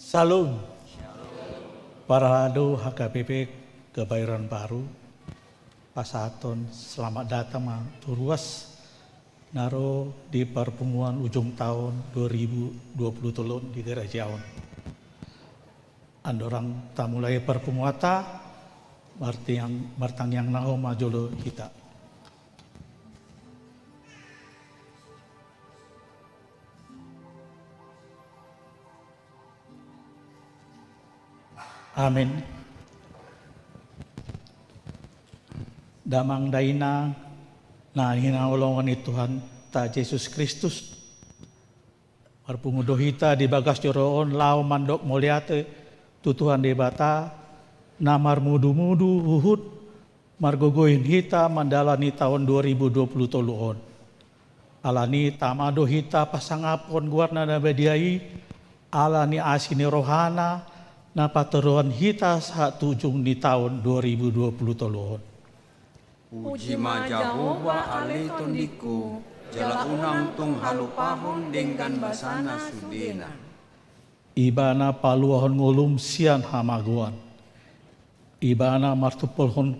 Salam. Para hadu HKBP Kebayoran Baru, Pasaton, selamat datang turuas naro di pertemuan ujung tahun 2023 di Gerajaon. Andorang tamulai pertemuata martang yang naho majolo kita. Amin. Damang daina na hinaulungan ni Tuhan ta Yesus Kristus. Marpungudohita di bagas joroon lau mandok moliate tutuhan di bata namar mudu-mudu huhut margogoin hita mandalani tahun 2020 toluon. Alani tamado hita pasangapon guarna na bediai alani asini rohana na paturuan hita saat tujung di tahun 2020 toluon. Puji ma Jehovah ali tondiku, jala unang tung halupahon dengan basana sudena. Ibana paluahon ngulum sian hamaguan. Ibana martupulhon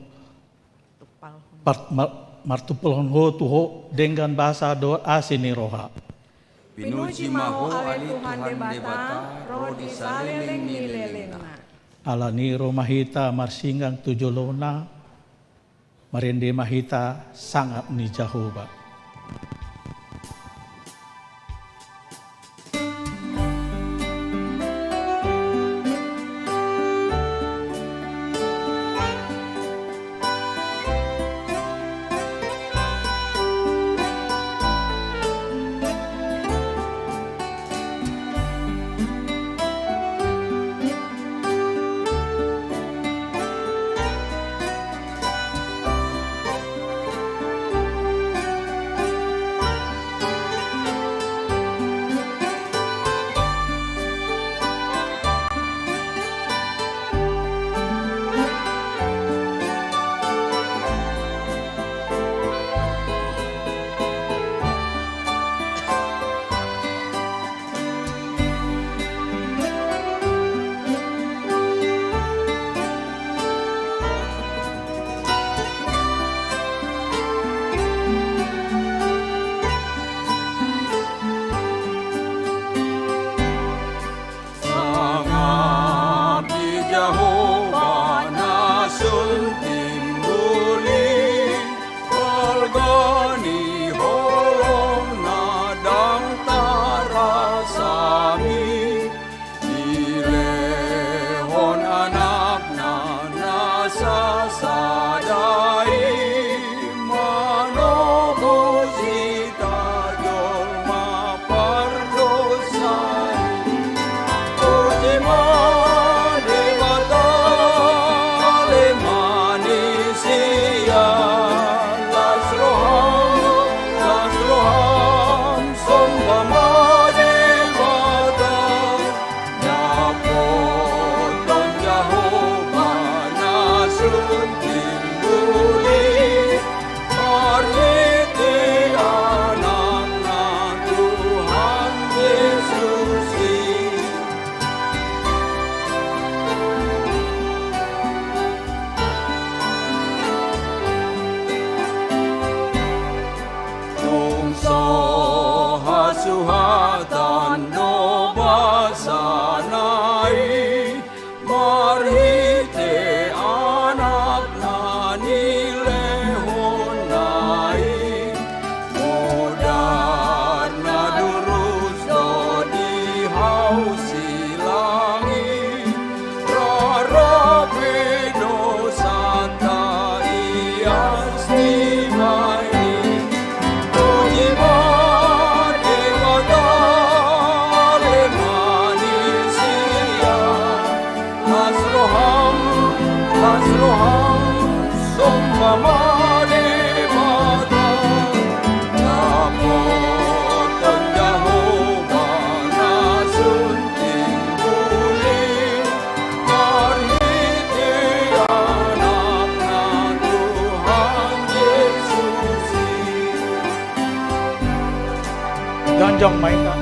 ho tuho dengan bahasa doa asini roha. Pinuji maho ali Tuhan debata, roh di saleleng ni lelena. Alani romahita marsinggang tujolona, marende mahita sangat ni Jehovah. Ganjong maita.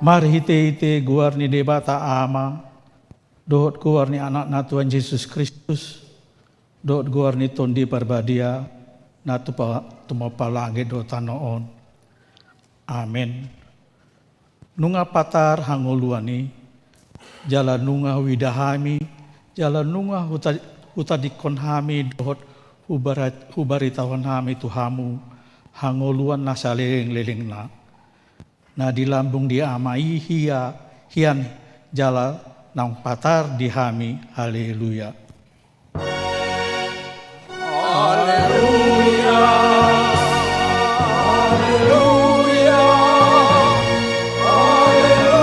Mari hite guarni debata ama, dohot guarni anak Tuhan Yesus Kristus, dohot guarni tondi parbadia, natu tumapalangi do tanoon. Amin. Nunga patar hangoluani, jala nunga widahami, jala nunga hutadikon hami dohot hubaritawan hami tuhamu, hangoluan nasaleng-leleng na. Na dilambung di amai hian jala nang patar di hami. Haleluya. Haleluya. Haleluya. Haleluya.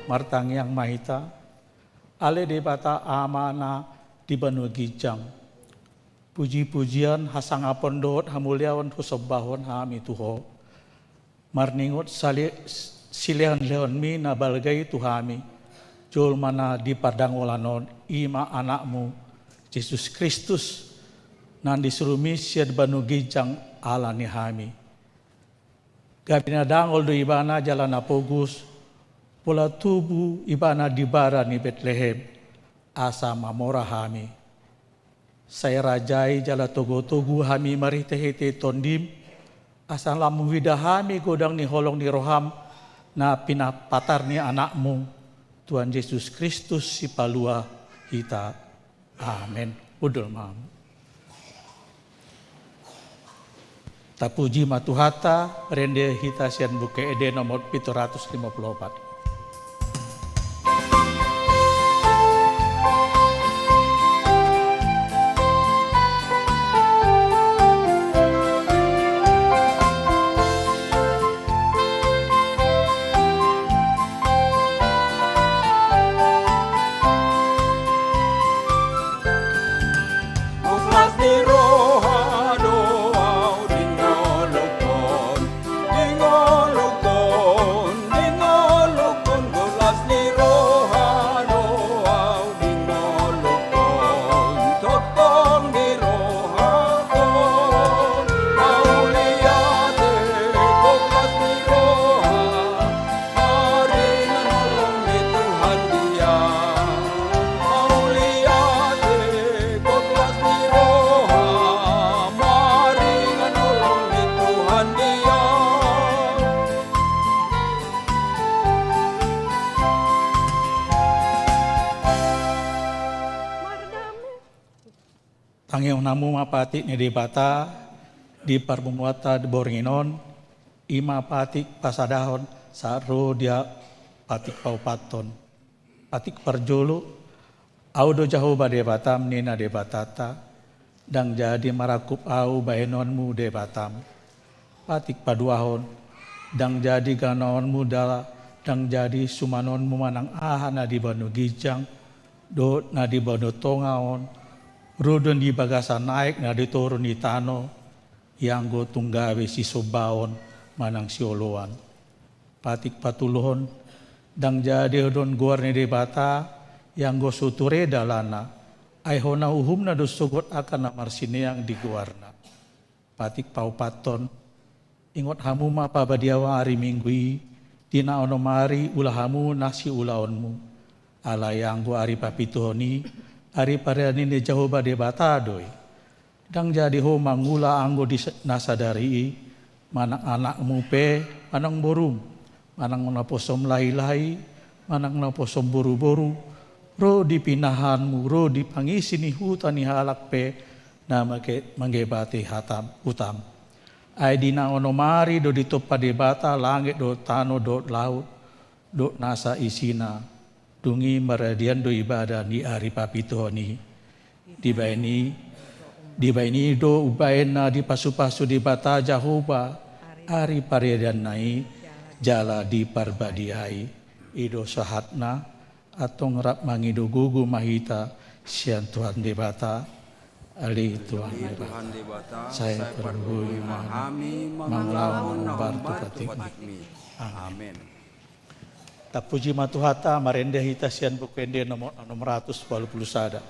Martang yang mahita, ale debata amana di Banu Gijang. Puji-pujian hasangapon dohot hamuliawan husabahon hami tuho. Marningot silehan leon mi na balgai tuhami. Jol mana di padang olanon ima anakmu Yesus Kristus nan disurumi siad Banu Gijang alani hami. Gabina dangol do ibana jalan apogus. Pola tubuh ibana di bara ni Bethlehem. Asa mamora hami. Saya rajai jala togo-togo hami mari tehete tondim. Asal lamu widahami godang ni holong ni roham. Na pinapatar ni anakmu. Tuhan Yesus Kristus si palua kita. Amin. Udul mam. Tapuji matuhata rende hita sian buke ede nomor 754. Tangyong namu mapati ni debata di parmumuata di Boringinon ima patik pasadahon saro dia patik paupaton patik parjolo audo jauh badebatam nina debatata dang jadi marakup au baenonmu debatam patik paduahon dang jadi ganaonmu dala dang jadi sumanonmu manang ahana di Banu Gijang do na di Banu Tongaon Rodon di bagasan naik na diturun di tano yang go tunggawe si sobaon manang si oloan. Patik patulohon dang jadi odon guar ni debata yang go suture dalana ay hona uhum na dosogot akan na marsine yang di guarna. Patik paupaton ingot hamu ma pabadiawa hari minggui tina onomari ulahamu nasi ulaonmu ala yang go ari papituhoni hari pariani ni jauh bade batadoi. Dang jadi ho mangula anggo di nasadari manang anakmu pe manang borum manang naposom lahi-lahi manang naposom boru-boru ro dipinahanmu ro dipangisi ni hutan ni halak pe na mangebati hatam utam. Ai dina onomari do ditopa debata langit do tano do laut do nasa isina. Dungi maradian do ibadah ni ari papituhoni di baini do ubaena di pasu-pasu di bata jahoba ari paredian nai jala di parbadiai ido sahatna atau ngerap mangido gugu mahita sian Tuhan debata ali Tuhan debata saya perlu memahami manglamun bantu katikmi amin. Tapuji matuhata marende hita sian bukende nomor 680 sada.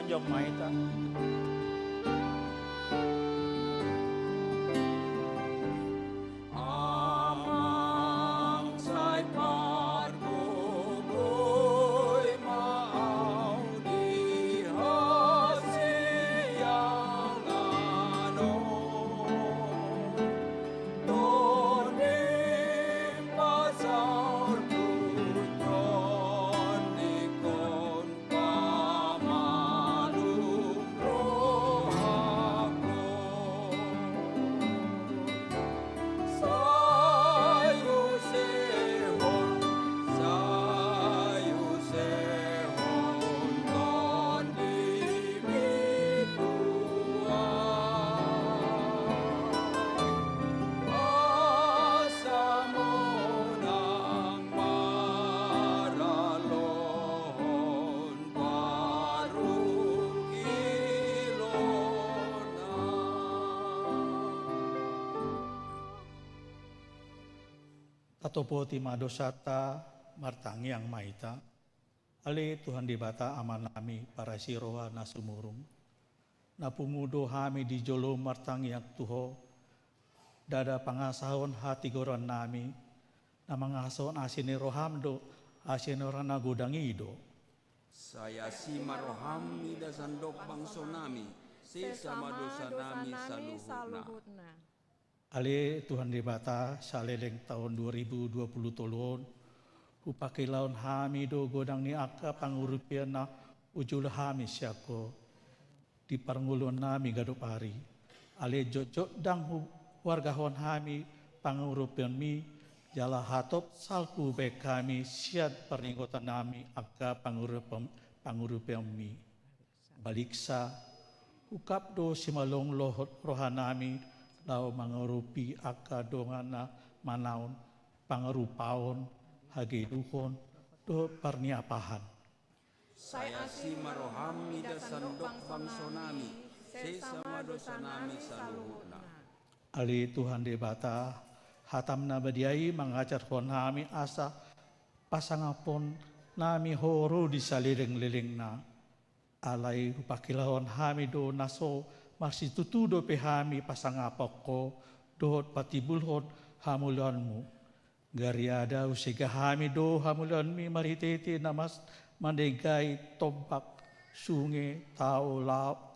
jong maita. Amang say pargogoy maaw di hasiyang ano. Donim pasar tutron ikon pamalum rohako. Sayu sehon kon dibituan. Asa mo nang maralohon baru kilona. Tatopoti madosata martangiang maita. Ale Tuhan di bata amanami para siroha na sumurung. Napumudo hami di jolo martangiang tuho. Dada pangasahon hati goran nami. Na mangasahon asini rohamdo asini rana gudangido. Saya si maroham ida sandok bangso nami, sesama dosa nami saluhurna. Ale Tuhan di bata saleleng tahun 2020 tolon. Upaki laun hami do godang ni aka pangurupian na ujul hami syako. Di parngulon nami gadop hari. Ale jojok dang warga hon hami pangurupian mi. Jala hatop salku bek kami siat perninggotan nami aka pangurupian mi. Baliksa ukap do simalong lohot rohanami. Lau mangarupi aka dongana manaon pangarupaon hageduhon do parniapahan. Saya si maroham ida sandok bangso nami, sesama dosa nami saluhurna. Ali Tuhan debata hatam na badiai mengajar hon nami asa pasangapon nami horo di salireng-lireng na. Alai upakilahon hami do naso masih tutudo pehami pasangapok ko dohot patibulhon hamulanmu. Gariada usiga hami do hamulan mi maritete namas mandegai tombak sungai tau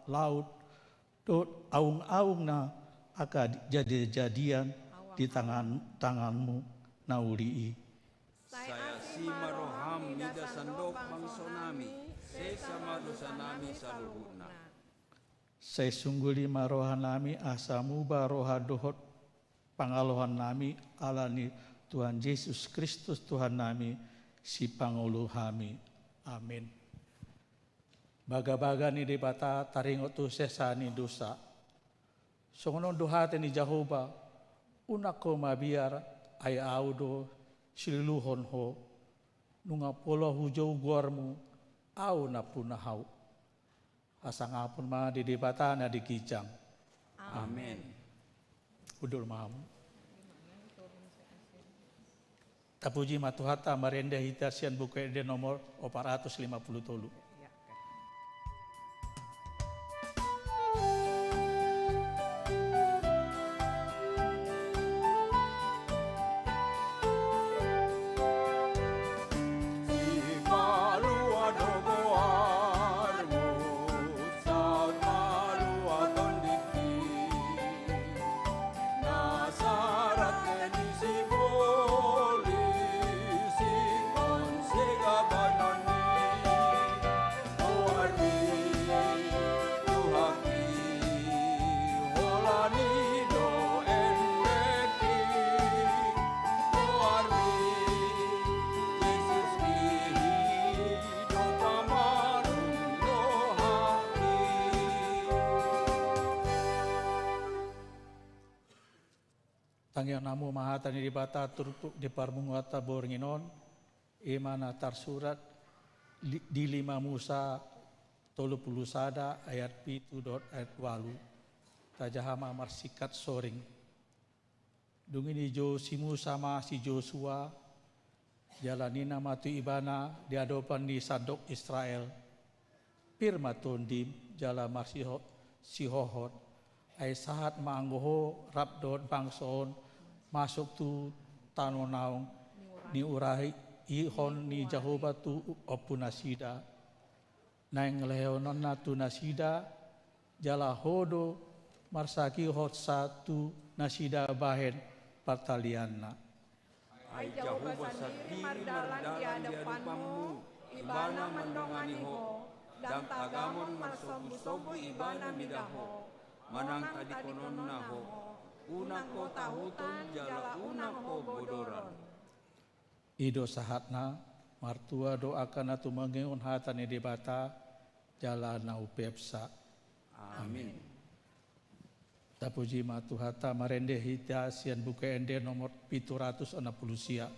laut dot aung-aung na aka jadi-jadian di tanganmu naulii. Saya si maroham ida sandok bangso nami, sesama dosa nami saluhurna. Saya sungguh lima rohan nami asamu baroha dohot pangalohan nami alani Tuhan Yesus Kristus Tuhan nami si pangulu kami. Amin. Baga-baga ni debata taringot tu sesani dosa. Songonon dohate ni Jehovah unako mabiar ay audo siluhon ho nunga polo hujau guarmu au na punahau. Asangapun ma di debata na di kijang. Amin. Udul mahamu. Tapuji matuhata marenda hitasian buku ede nomor 450 Tangiang namu mahatani di bata turpuk di parmungata boringinon imana tarsurat di 5 Musa 30 sada ayat 7.8 tajahama marsikat soring dungini jo si Musa ma si Joshua jalanina matu ibana di hadapan di Sadok Israel pirmatun di jala marsiho sihohot ai sahat maanggoho rabdon bangson masuk tu tanonaung ni urai ihon ni Jehovah tu opunasida naing leonon na tu nasida jala hodo marsaki hot satu nasida bahen partalianna. Ai Jehovah sendiri mardalan di hadapanmu, ibana mendongani ho, dan tagamon marsobu-sobu ibana midaho, manang tadi konon naho, unang ko tahutan jala unang ko bodoran. Ido sahatna martua doakan atu mengeun hatane debata jala nau pepsa. Amin. Tapuji matuhata marende hita sian buka ende nomor 760 sia.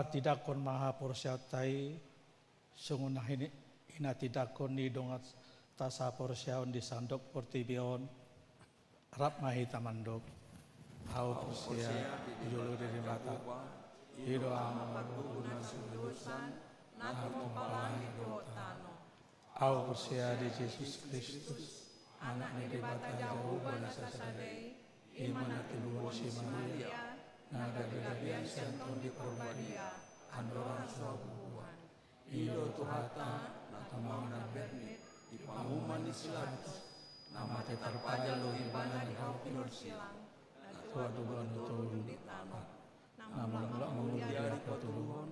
Tidak kon maha porsyatai sungunah ini ina tidak kon ni dongat tasa porsyaon di sandok portibion rap mahi tamandok hau porsia julu dari mata hido amarunan sudusan nahu palangi dotano hau porsia di Yesus Kristus anak ni debata jauh banasa sadai iman kedua si Maria nada kedabian senton di perbadia andoran suabuan ido tuhata natamang na bernit di pamuman di silatus nama tetar pajalo ibana di hau pinur silang natua dugan turun di tanah nama ngelak mengulia di patuluhon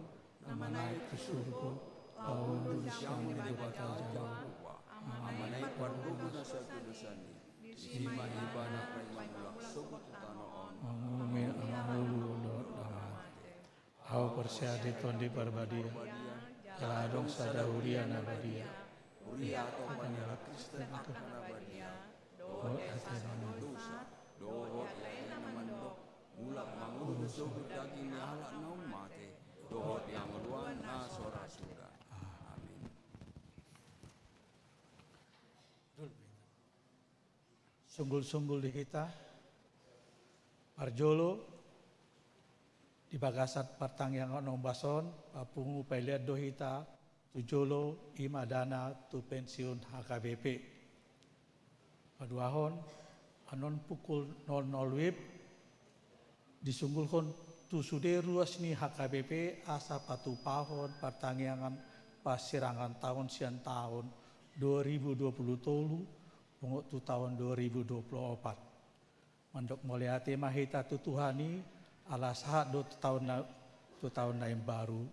nama naik ke surga lawan siang di debata jauh nama naik warungan satu dosani di mana ibana prayamulak sobut tanoon amin hau persia di tondi parbadia jaladong sadahuria nabadia uria atau panjala Kristen akan nabadia doa asana dosa doa lain mandok mulak mangudu sobut daging halak naum mate doa yang luan nasora sudah amin. Sunggul-sunggul di kita Parjolo di bagasat partang yang onong bason papungu peliat dohita tujolo imadana tu pensiun HKBP paduahon anon pukul 00 WIB disunggulkan tu sude ruas ni HKBP asa patu pahon pertanggiangan pasirangan tahun sian tahun 2020 tolu punguk tu tahun 2024 mandok moliate mahita tu Tuhani ala sahat do tu tahun lain baru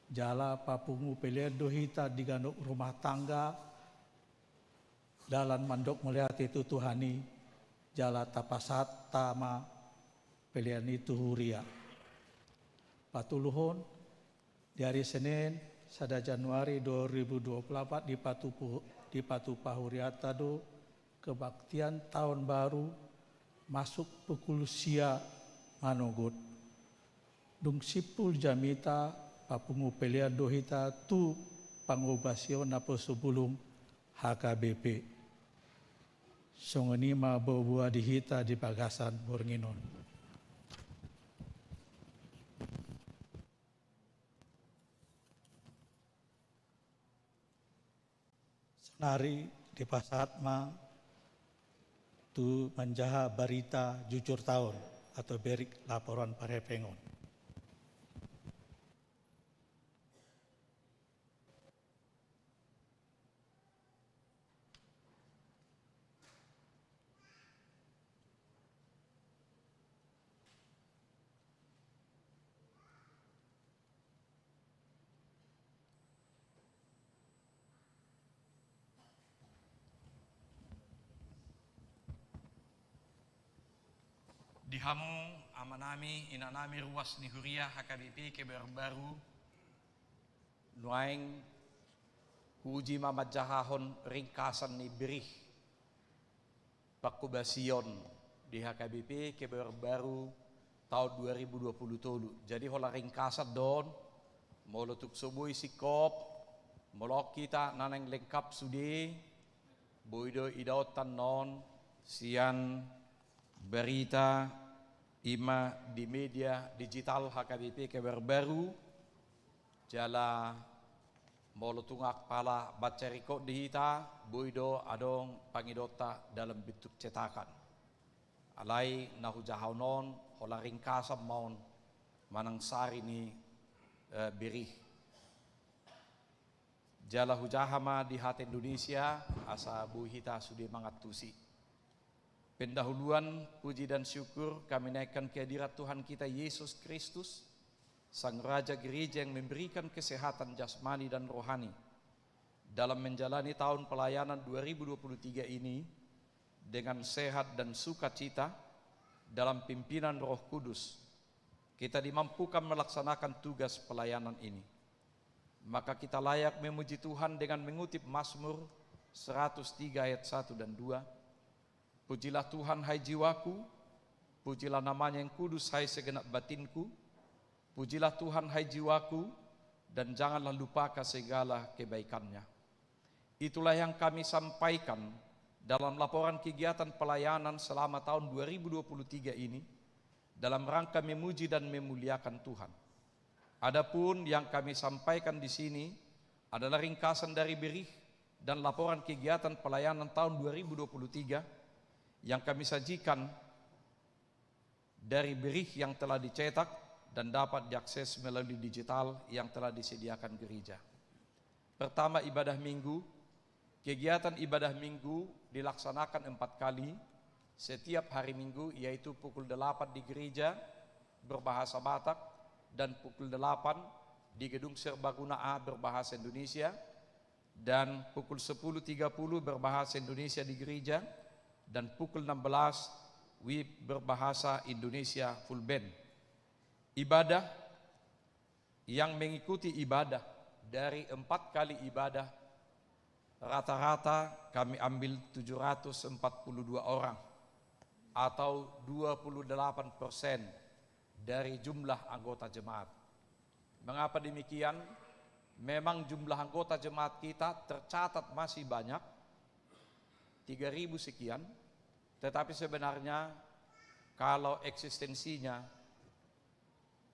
jala papungu pelian dohita digandok rumah tangga dalam mandok melihat itu Tuhani jala tapasat tama pelian itu huria patuluhon di hari Senin sada Januari 2024 di Patu Pahuriata do kebaktian tahun baru masuk pukul sia manogot dung sipul jamita papungu pelian dohita tu pangobasyon na po sebelum HKBP songeni ma bawa dihita di Bagasan Bornginon. Senari di pasat ma tu menjaha berita jujur tahun atau berik laporan parepengon. Dihamu amanami inanami ruas ni huria HKBP ke baru nuaing uji mamajahahon ringkasan ni berih pakubasion di HKBP ke baru tahun 2020 tolu. Jadi hola ringkasan don molotuk soboi sikop molok kita naneng lengkap sudi boido idautan non sian berita ima di media digital HKBP kabar baru jala molo tungak pala baca rekod dihita boido adong pangidota dalam bentuk cetakan alai nahu jahaunon hola ringkasam maun manang sari ni berih jala hujahama di hati Indonesia asa buhita sudi mangatusi. Pendahuluan puji dan syukur kami naikkan kehadirat Tuhan kita Yesus Kristus, Sang Raja Gereja yang memberikan kesehatan jasmani dan rohani dalam menjalani tahun pelayanan 2023 ini dengan sehat dan sukacita dalam pimpinan Roh Kudus. Kita dimampukan melaksanakan tugas pelayanan ini. Maka kita layak memuji Tuhan dengan mengutip Mazmur 103 ayat 1 dan 2. Pujilah Tuhan hai jiwaku, pujilah namanya yang kudus hai segenap batinku, pujilah Tuhan hai jiwaku, dan janganlah lupakan segala kebaikannya. Itulah yang kami sampaikan dalam laporan kegiatan pelayanan selama tahun 2023 ini, dalam rangka memuji dan memuliakan Tuhan. Adapun yang kami sampaikan di sini adalah ringkasan dari berih dan laporan kegiatan pelayanan tahun 2023 yang kami sajikan dari berih yang telah dicetak dan dapat diakses melalui digital yang telah disediakan gereja. Pertama, ibadah minggu. Kegiatan ibadah minggu dilaksanakan 4 kali setiap hari minggu, yaitu pukul 8 di gereja berbahasa Batak dan pukul 8 di gedung Serbaguna A berbahasa Indonesia dan pukul 10.30 berbahasa Indonesia di gereja dan pukul 16 WIB berbahasa Indonesia full band. Ibadah yang mengikuti ibadah dari 4 kali ibadah rata-rata kami ambil 742 orang atau 28% dari jumlah anggota jemaat. Mengapa demikian? Memang jumlah anggota jemaat kita tercatat masih banyak, 3.000 sekian, tetapi sebenarnya kalau eksistensinya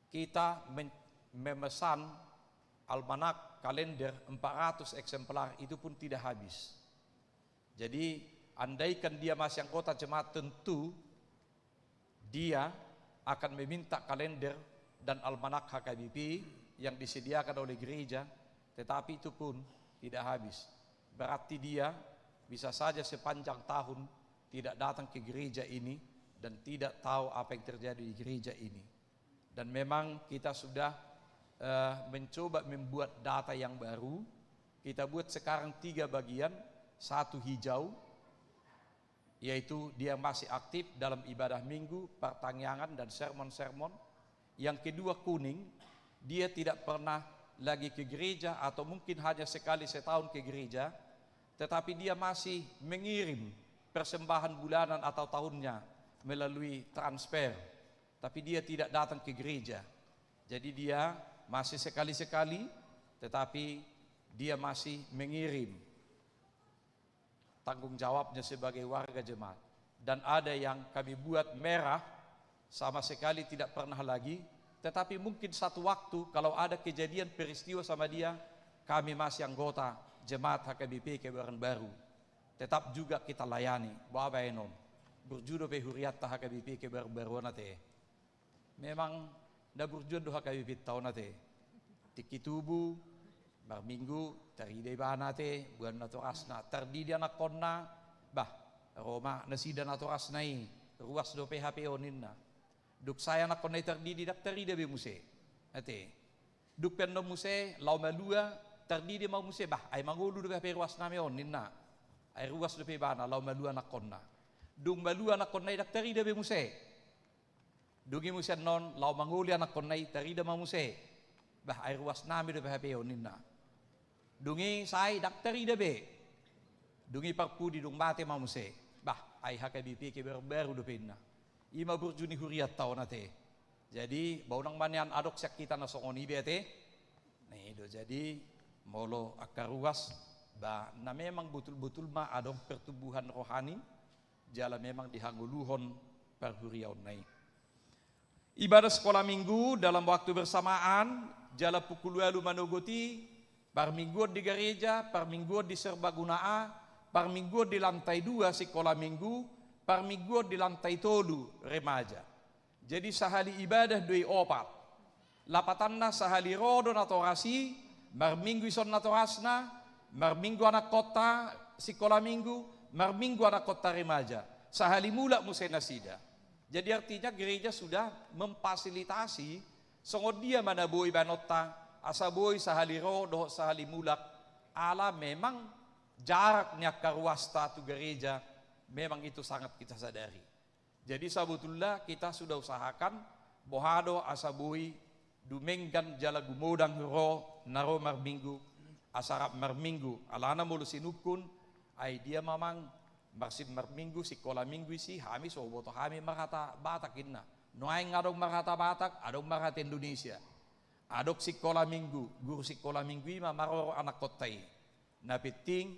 kita memesan almanak kalender 400 eksemplar itu pun tidak habis. Jadi andaikan dia masih anggota jemaat, tentu dia akan meminta kalender dan almanak HKBP yang disediakan oleh gereja, tetapi itu pun tidak habis. Berarti dia bisa saja sepanjang tahun tidak datang ke gereja ini dan tidak tahu apa yang terjadi di gereja ini. Dan memang kita sudah mencoba membuat data yang baru. Kita buat sekarang 3 bagian. 1 hijau, yaitu dia masih aktif dalam ibadah minggu, pertanyaan dan sermon-sermon. Yang kedua kuning, dia tidak pernah lagi ke gereja atau mungkin hanya sekali setahun ke gereja, tetapi dia masih mengirim persembahan bulanan atau tahunnya melalui transfer, tapi dia tidak datang ke gereja. Jadi dia masih sekali-sekali, tetapi dia masih mengirim tanggung jawabnya sebagai warga jemaat. Dan ada yang kami buat merah, sama sekali tidak pernah lagi, tetapi mungkin satu waktu kalau ada kejadian peristiwa sama dia, kami masih anggota jemaat HKBP Kebayoran Baru, tetap juga kita layani. Bapak Enom berjudo pe huriat HKBP Kebayoran Baru nate. Memang da berjudo HKBP tahun nate. Tiki tubuh bar minggu tari dei banate buan nato asna tardidi anak konna bah Roma nasida nato asnai ruas do PHP oninna. Duk saya nak konna tardidi dak tari de be muse. Ate. Duk penno muse lau malua tardidi mau muse bah ai mangulu do PHP ruas name oninna. Ai ruas do pe bana lau malua anak konna. Dung malua anak konna dak tari de be muse. Dungi muse non lau manguli anak konna tari de mau muse. Bah ai ruas name do PHP oninna. Dungi sai daktari dabe. Dungi parpudi dung mate mamuse. Bah, ai HKBP ke baru do penna. Ima burjuni huriat tau nate. Jadi baunang manian adok sak kita na songoni bete. Nih do jadi molo akar ruas ba na memang betul-betul ma adong pertumbuhan rohani jala memang dihanguluhon perhuriaun nai. Ibadah sekolah minggu dalam waktu bersamaan jala pukul 8 manogoti. Par minggu di gereja, par minggu di serbaguna, par minggu di lantai 2 sekolah minggu, par minggu di lantai 3 remaja. Jadi sehari ibadah 2 opat. Lapatanna sehari rodo natorasi, mar minggu ison natorasna, mar minggu anak kota sekolah minggu, mar minggu anak kota remaja. Sehari mula musai nasida. Jadi artinya gereja sudah memfasilitasi songod dia mana boi banota asaboy sahali rodo sahali mulak ala memang jaraknya karuasta tu gereja memang itu sangat kita sadari. Jadi sabutullah kita sudah usahakan bohado asaboy dumenggan jala gumodang ro naro marminggu asarap marminggu alana mulu sinukun ay dia mamang marsim marminggu sikola minggu si hami so boto hami marata batak inna noay ngadong marata batak adong marata Indonesia. Adok sekolah minggu, guru sekolah minggu ima maroro anak kotai. Napiting,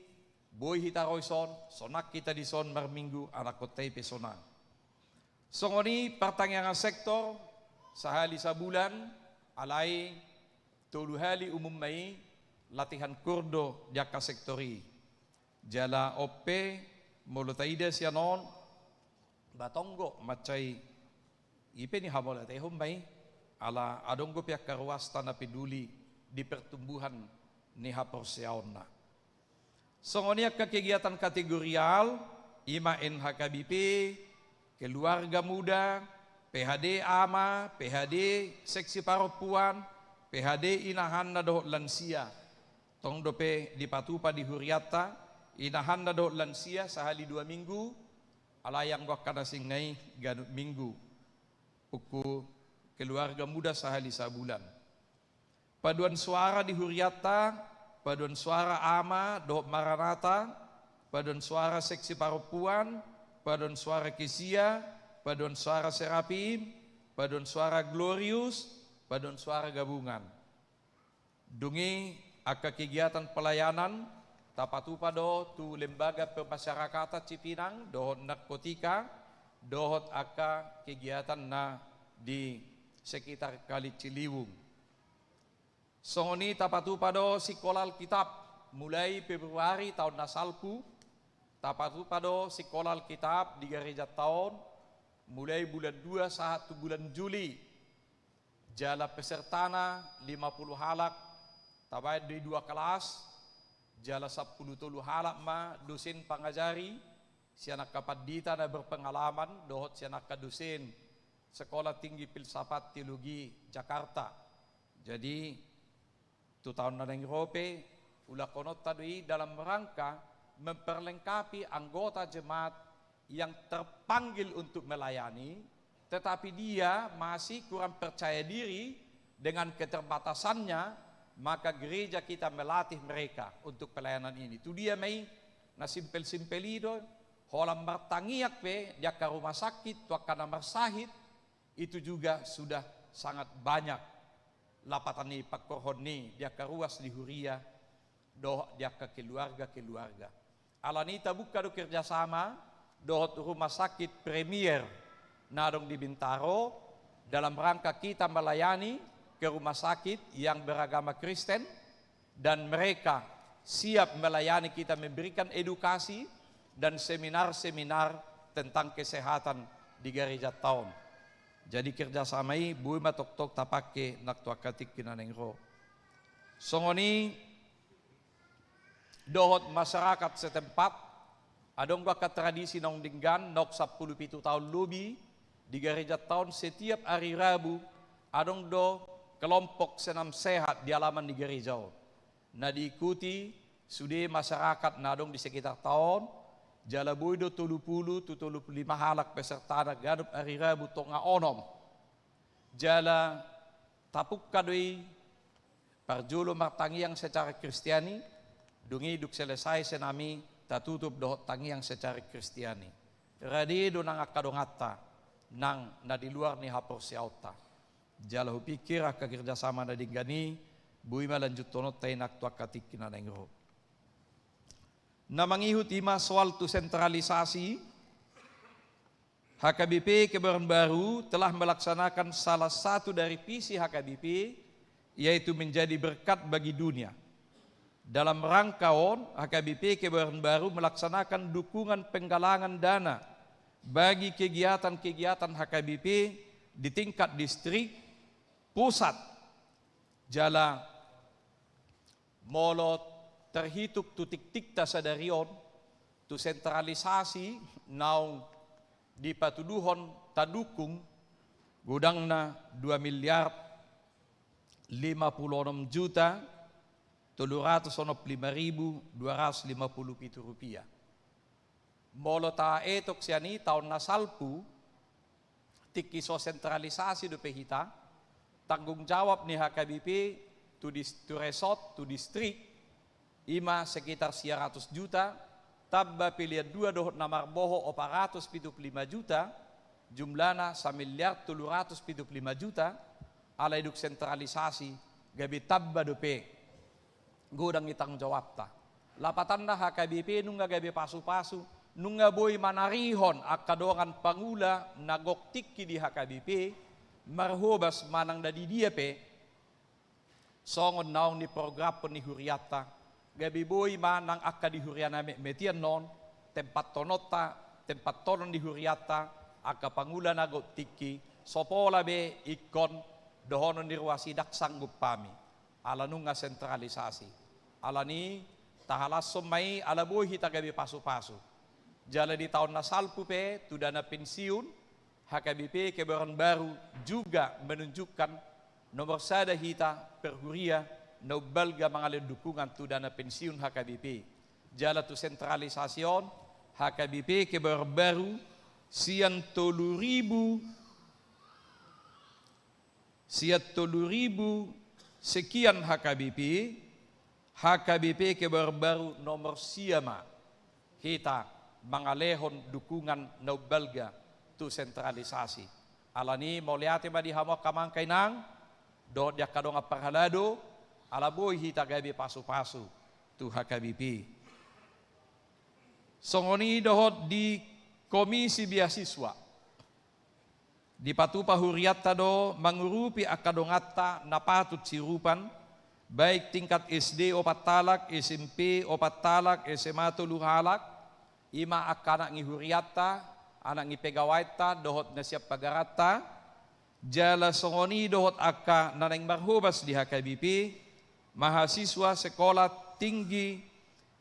boy hita roison, sonak kita di son marminggu anak kotai pesonang. Songoni pertanyaan sektor, sehali sabulan, alai tolu hali umum mai, latihan kurdo jaka sektori. Jala ope, molutaida sianon, batonggo macai, ipe ni hamol atehum mai, ala adonggo pihak karuasta na peduli di pertumbuhan ni haporseaonna. Songonia ke kegiatan kategorial ima NHKBP, keluarga muda, PHD ama, PHD seksi perempuan, PHD inahanna do lansia. Tong dope di patupa di huriata, inahanna do lansia sehali 2 minggu, alayang gua kada singnai ganut minggu. Uku keluarga muda sehali sabulan. Paduan suara di huriata, paduan suara ama do maranata, paduan suara seksi perempuan, paduan suara kesia, paduan suara serapim, paduan suara glorius, paduan suara gabungan. Dungi aka kegiatan pelayanan tapatupa do tu lembaga pemasyarakatan Cipinang dohot narkotika, dohot aka kegiatan na di sekitar Kali Ciliwung. Songoni tapatupa do sekolah Alkitab mulai Februari tahun nasalku, tapatupa do sekolah Alkitab di gereja tahun mulai bulan 2 satu bulan Juli. Jala pesertana 50 halak, tabay di 2 kelas, jala 10 halak ma dosen pangajari, siya nakapadita na berpengalaman, dohot siya nakadosen Sekolah Tinggi Filsafat Teologi Jakarta. Jadi, 2 tahun na ng Rope, ula konot tadi dalam rangka memperlengkapi anggota jemaat yang terpanggil untuk melayani, tetapi dia masih kurang percaya diri dengan keterbatasannya, maka gereja kita melatih mereka untuk pelayanan ini. Itu dia may na simpel-simpel itu, holam martangiak pe, dia ke rumah sakit, tuak kana marsahit, itu juga sudah sangat banyak. Lapatan ni pagkorhon ni, dia ke ruas di Huria, doh dia ke keluarga-keluarga. Alanita buka do kerjasama, dohot rumah sakit premier nadong di Bintaro, dalam rangka kita melayani ke rumah sakit yang beragama Kristen, dan mereka siap melayani kita, memberikan edukasi dan seminar-seminar tentang kesehatan di gereja tahun. Jadi kerjasama ini bui matok-tok tapake naktuakatik kinanengro. Songoni dohot masyarakat setempat, adong baka tradisi nong dinggan, nok 17 tahun lebih, di gereja tahun setiap hari Rabu, adong do kelompok senam sehat di halaman di gereja. Nah diikuti, sudah masyarakat nadong di sekitar tahun, jala boydo 30-35 halak peserta gadup hari Rabu tonga onom. Jala tapuk kadui, parjulo martangiang secara Kristiani, dungi duk selesai senami tatutup dohot tangiang secara Kristiani. Radido nang akadongata nang na di luar ni hapor siauta. Jala hupikir aka kerjasama na dinggani bui malanjut tonot tay naktuak katik kinanengro. Na mangihut ima soal tu sentralisasi, HKBP Kebayoran Baru telah melaksanakan salah satu dari visi HKBP, yaitu menjadi berkat bagi dunia. Dalam rangka HKBP Kebayoran Baru melaksanakan dukungan penggalangan dana bagi kegiatan-kegiatan HKBP di tingkat distrik, pusat, jala molot terhitung tu tik-tik tasadarion, tu sentralisasi naung di patuduhon tadukung gudang na 2 miliar 56 juta 705.257 rupiah. Molo ta etok siani tahun na salpu tikiso sentralisasi do pehita, tanggung jawab ni HKBP tu resort tu distrik ima sekitar 100 juta, tabba pilihan 2 dohot namar boho 475 juta, jumlana 1.375 juta, ala iduk sentralisasi, gabi tabba dope, godang itang jawab ta. Lapatan na HKBP nunga gabi pasu-pasu, nunga boy manarihon akadongan pangula nagoktik di HKBP, marhobas manang dadi dia pe, songon naong ni program ni Huriata, gabi boy manang akka di Huriana metian non, tempat tonota, tempat tonon di Huriata, akka pangula nagoktik, sopola be ikon, dohonon di ruasi dak sanggup pami, ala nunga sentralisasi, ala ni tahalas somai ala boy hita gabi pasu-pasu. Jala di tahun na salpu pe, tu dana pensiun, HKBP Kebayoran Baru juga menunjukkan nomor sada hita per Huria, na balga mga dukungan tu dana pensiun HKBP. Jala tu sentralisasyon, HKBP Kebayoran Baru, siyan 10.000 sekian HKBP Kebayoran Baru nomor siyama, hita mga lehon dukungan na balga tu sentralisasi. Alani moliate ba di hamo kamangkay nang do dia kadong aparhalado alaboy hita gabi pasu-pasu tu HKBP. Songoni dohot di komisi beasiswa di patupa huriatta do mangurupi akadongata na patut sirupan baik tingkat SD 4 talak, SMP 4 talak, SMA 3 halak, ima akana ngi huriatta anak ngi pegawaita dohot na siap pagarata, jala songoni dohot akka naneng marhubas di HKBP, mahasiswa sekolah tinggi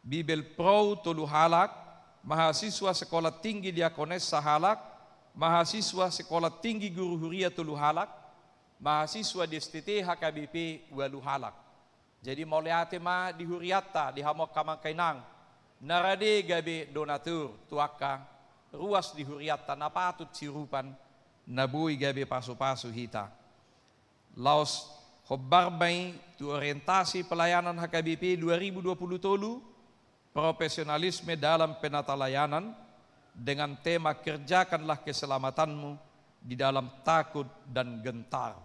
Bibel Pro Tolu Halak, mahasiswa sekolah tinggi Diakones Sahalak, mahasiswa sekolah tinggi Guru Huria Tolu Halak, mahasiswa di STT HKBP Walu Halak. Jadi mauliate ma di Huriata di Hamok Kamangkainang, narade gabe donatur tuaka ruas di Huriata napatut sirupan nabui gabe pasu-pasu hita. Laos hobarbay tu orientasi pelayanan HKBP 2020 tolu, profesionalisme dalam penatalayanan dengan tema kerjakanlah keselamatanmu di dalam takut dan gentar.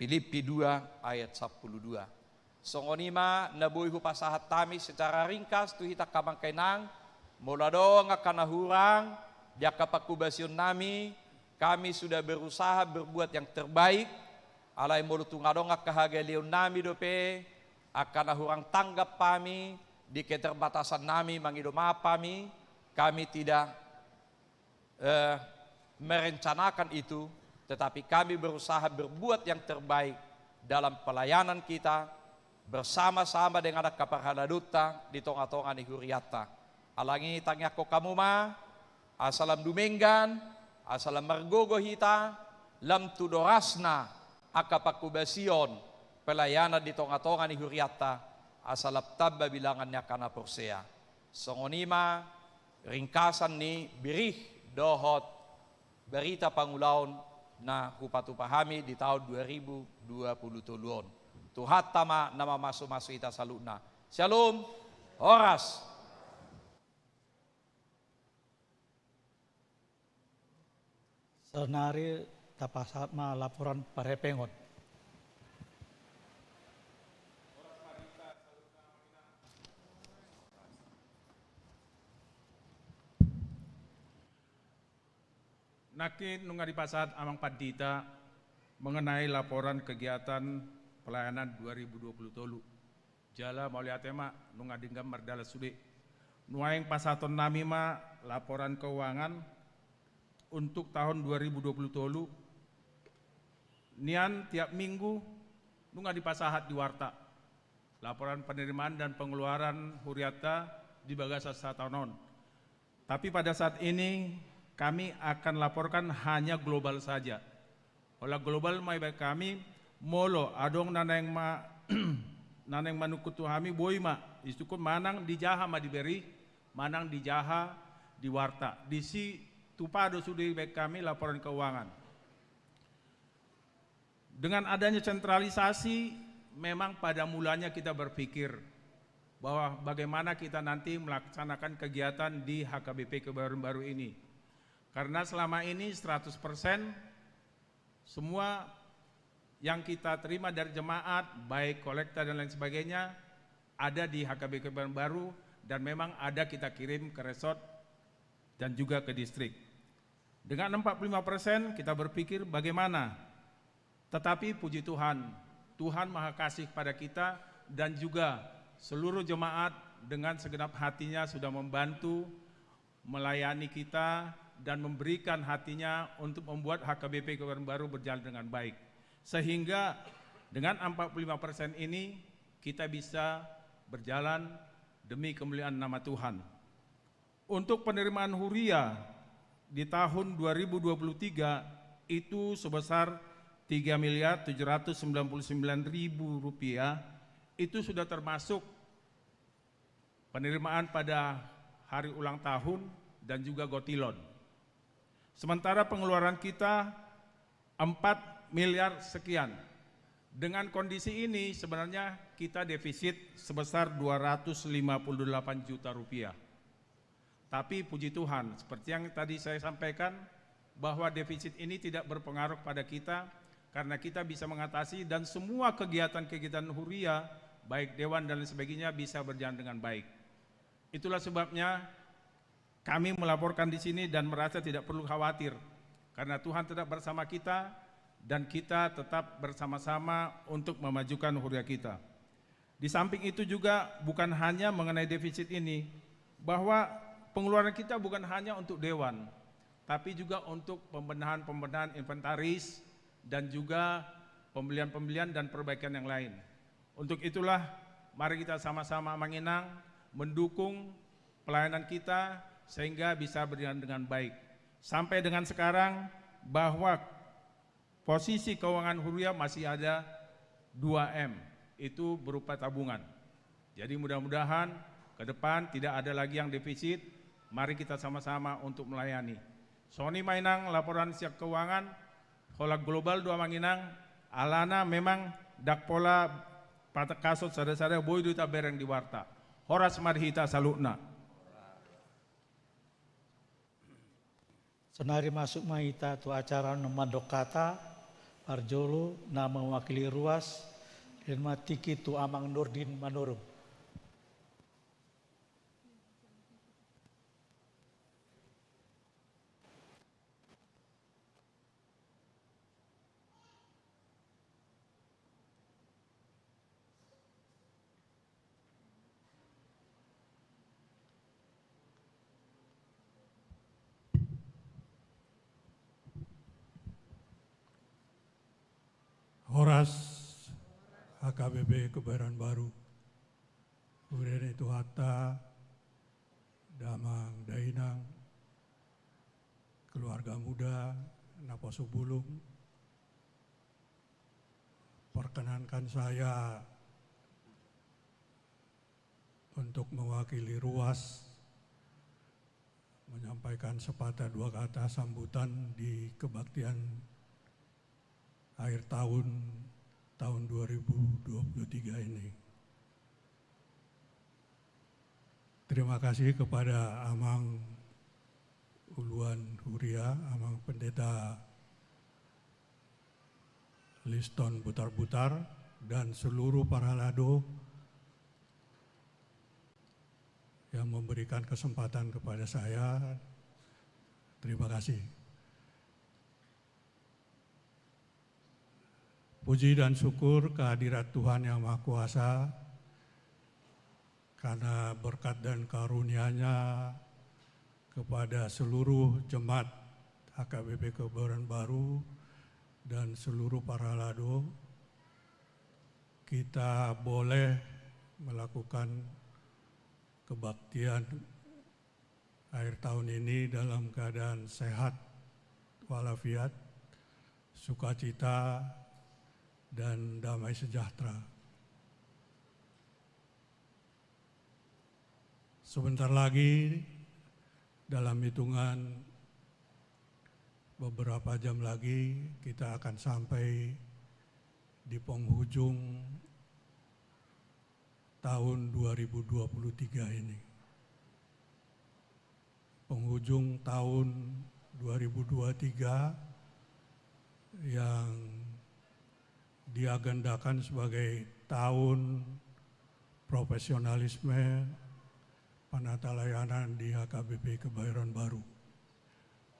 Filipi 2 ayat 12. Songonima nabui hupasahat tami secara ringkas tu hita Kamangkainang, mula dong akan hurang, dia kapakubasion nami, kami sudah berusaha berbuat yang terbaik, alai mulutu ngadong kahagalion nami dope, akan hurang tanggap kami, di keterbatasan nami mangidoma kami tidak merencanakan itu, tetapi kami berusaha berbuat yang terbaik dalam pelayanan kita, bersama-sama dengan kaparhala duta di tonga-tonga ni Huriata. Alangi tangyako kamu ma, asalam dumenggan, asalam margogo hita, lam tudorasna akapakubasion pelayanan di tonga-tonga ni Huriata, asalap tabba bilangannya kana porsea. Songonima ringkasan ni birih dohot berita pangulaon na hupatupahami di tahun 2020 tuluon. Tuhat tama nama masuk-masuk ita saluna. Shalom, horas. Senari tapasat ma laporan parepengon. Nakin nunga di pasat amang padita mengenai laporan kegiatan pelayanan 2020 tolu. Jala mauliatema nunga dinggam mardala sude. Nuaing pasaton nami ma laporan keuangan untuk tahun 2020 tolu. Nian tiap minggu nunga dipasahat di warta. Laporan penerimaan dan pengeluaran Huriata di bagasa satanon. Tapi pada saat ini kami akan laporkan hanya global saja. Oleh global mai baik kami molo adong naneng ma naneng manukutu hami boy ma istukun manang di jaha ma diberi, manang di jaha di warta. Di si tupado sudah baik kami laporan keuangan. Dengan adanya sentralisasi, memang pada mulanya kita berpikir bahwa bagaimana kita nanti melaksanakan kegiatan di HKBP Kebayoran Baru ini. Karena selama ini 100% semua yang kita terima dari jemaat, baik kolekta dan lain sebagainya, ada di HKBP Kebayoran Baru dan memang ada kita kirim ke resort dan juga ke distrik. Dengan 45% kita berpikir bagaimana, tetapi puji Tuhan, Tuhan Maha Kasih pada kita dan juga seluruh jemaat dengan segenap hatinya sudah membantu, melayani kita dan memberikan hatinya untuk membuat HKBP Kebayoran Baru berjalan dengan baik. Sehingga dengan 45% ini kita bisa berjalan demi kemuliaan nama Tuhan. Untuk penerimaan Huria di tahun 2023 itu sebesar Rp3.799.000, itu sudah termasuk penerimaan pada hari ulang tahun dan juga gotilon. Sementara pengeluaran kita 4 miliar sekian. Dengan kondisi ini sebenarnya kita defisit sebesar 258 juta rupiah. Tapi puji Tuhan, seperti yang tadi saya sampaikan, bahwa defisit ini tidak berpengaruh pada kita karena kita bisa mengatasi dan semua kegiatan-kegiatan Huria, baik dewan dan lain sebagainya bisa berjalan dengan baik. Itulah sebabnya kami melaporkan di sini dan merasa tidak perlu khawatir karena Tuhan tetap bersama kita dan kita tetap bersama-sama untuk memajukan Huria kita. Di samping itu juga bukan hanya mengenai defisit ini, bahwa pengeluaran kita bukan hanya untuk dewan, tapi juga untuk pembenahan inventaris dan juga pembelian dan perbaikan yang lain. Untuk itulah mari kita sama-sama menginang, mendukung pelayanan kita sehingga bisa berjalan dengan baik. Sampai dengan sekarang bahwa posisi keuangan Huria masih ada 2M, itu berupa tabungan. Jadi mudah-mudahan ke depan tidak ada lagi yang defisit. Mari kita sama-sama untuk melayani. Sony Mainang laporan siap keuangan, Hola Global 2 Manginang, alana memang dak pola pada kasut sada-sada boy duita bereng di warta. Horas marhita salutna. Senari masuk mahita tu acara nomandok kata, Parjolo na mewakili ruas, dan matiki tu Amang Nurdin Manurung. Horas HKBP Kebayoran Baru, kemudian itu Hatta, Damang, Dainang, keluarga muda, Naposo Bulung. Perkenankan saya untuk mewakili ruas menyampaikan sepatah dua kata sambutan di kebaktian akhir tahun 2023 ini. Terima kasih kepada Amang Uluan Huria, Amang Pendeta Liston Butar-Butar, dan seluruh para lado yang memberikan kesempatan kepada saya. Terima kasih. Puji dan syukur kehadirat Tuhan Yang Maha Kuasa, karena berkat dan karunia-Nya kepada seluruh jemaat HKBP Kebayoran Baru dan seluruh para lado, kita boleh melakukan kebaktian akhir tahun ini dalam keadaan sehat walafiat, sukacita, dan damai sejahtera. Sebentar lagi, dalam hitungan beberapa jam lagi, kita akan sampai di penghujung tahun 2023 ini. Penghujung tahun 2023 yang diagendakan sebagai tahun profesionalisme penata layanan di HKBP Kebayoran Baru,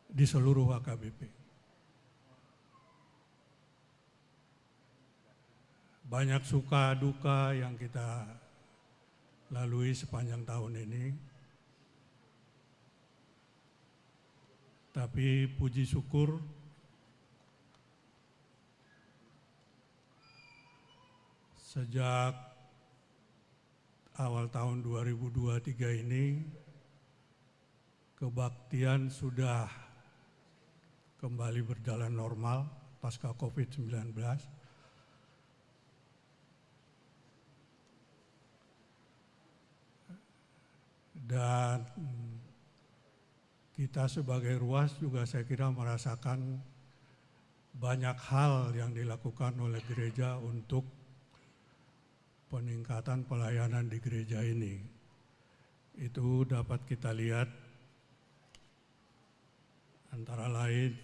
di seluruh HKBP. Banyak suka duka yang kita lalui sepanjang tahun ini, tapi puji syukur sejak awal tahun 2023 ini, kebaktian sudah kembali berjalan normal pasca COVID-19. Dan kita sebagai ruas juga saya kira merasakan banyak hal yang dilakukan oleh gereja untuk peningkatan pelayanan di gereja ini. Itu dapat kita lihat antara lain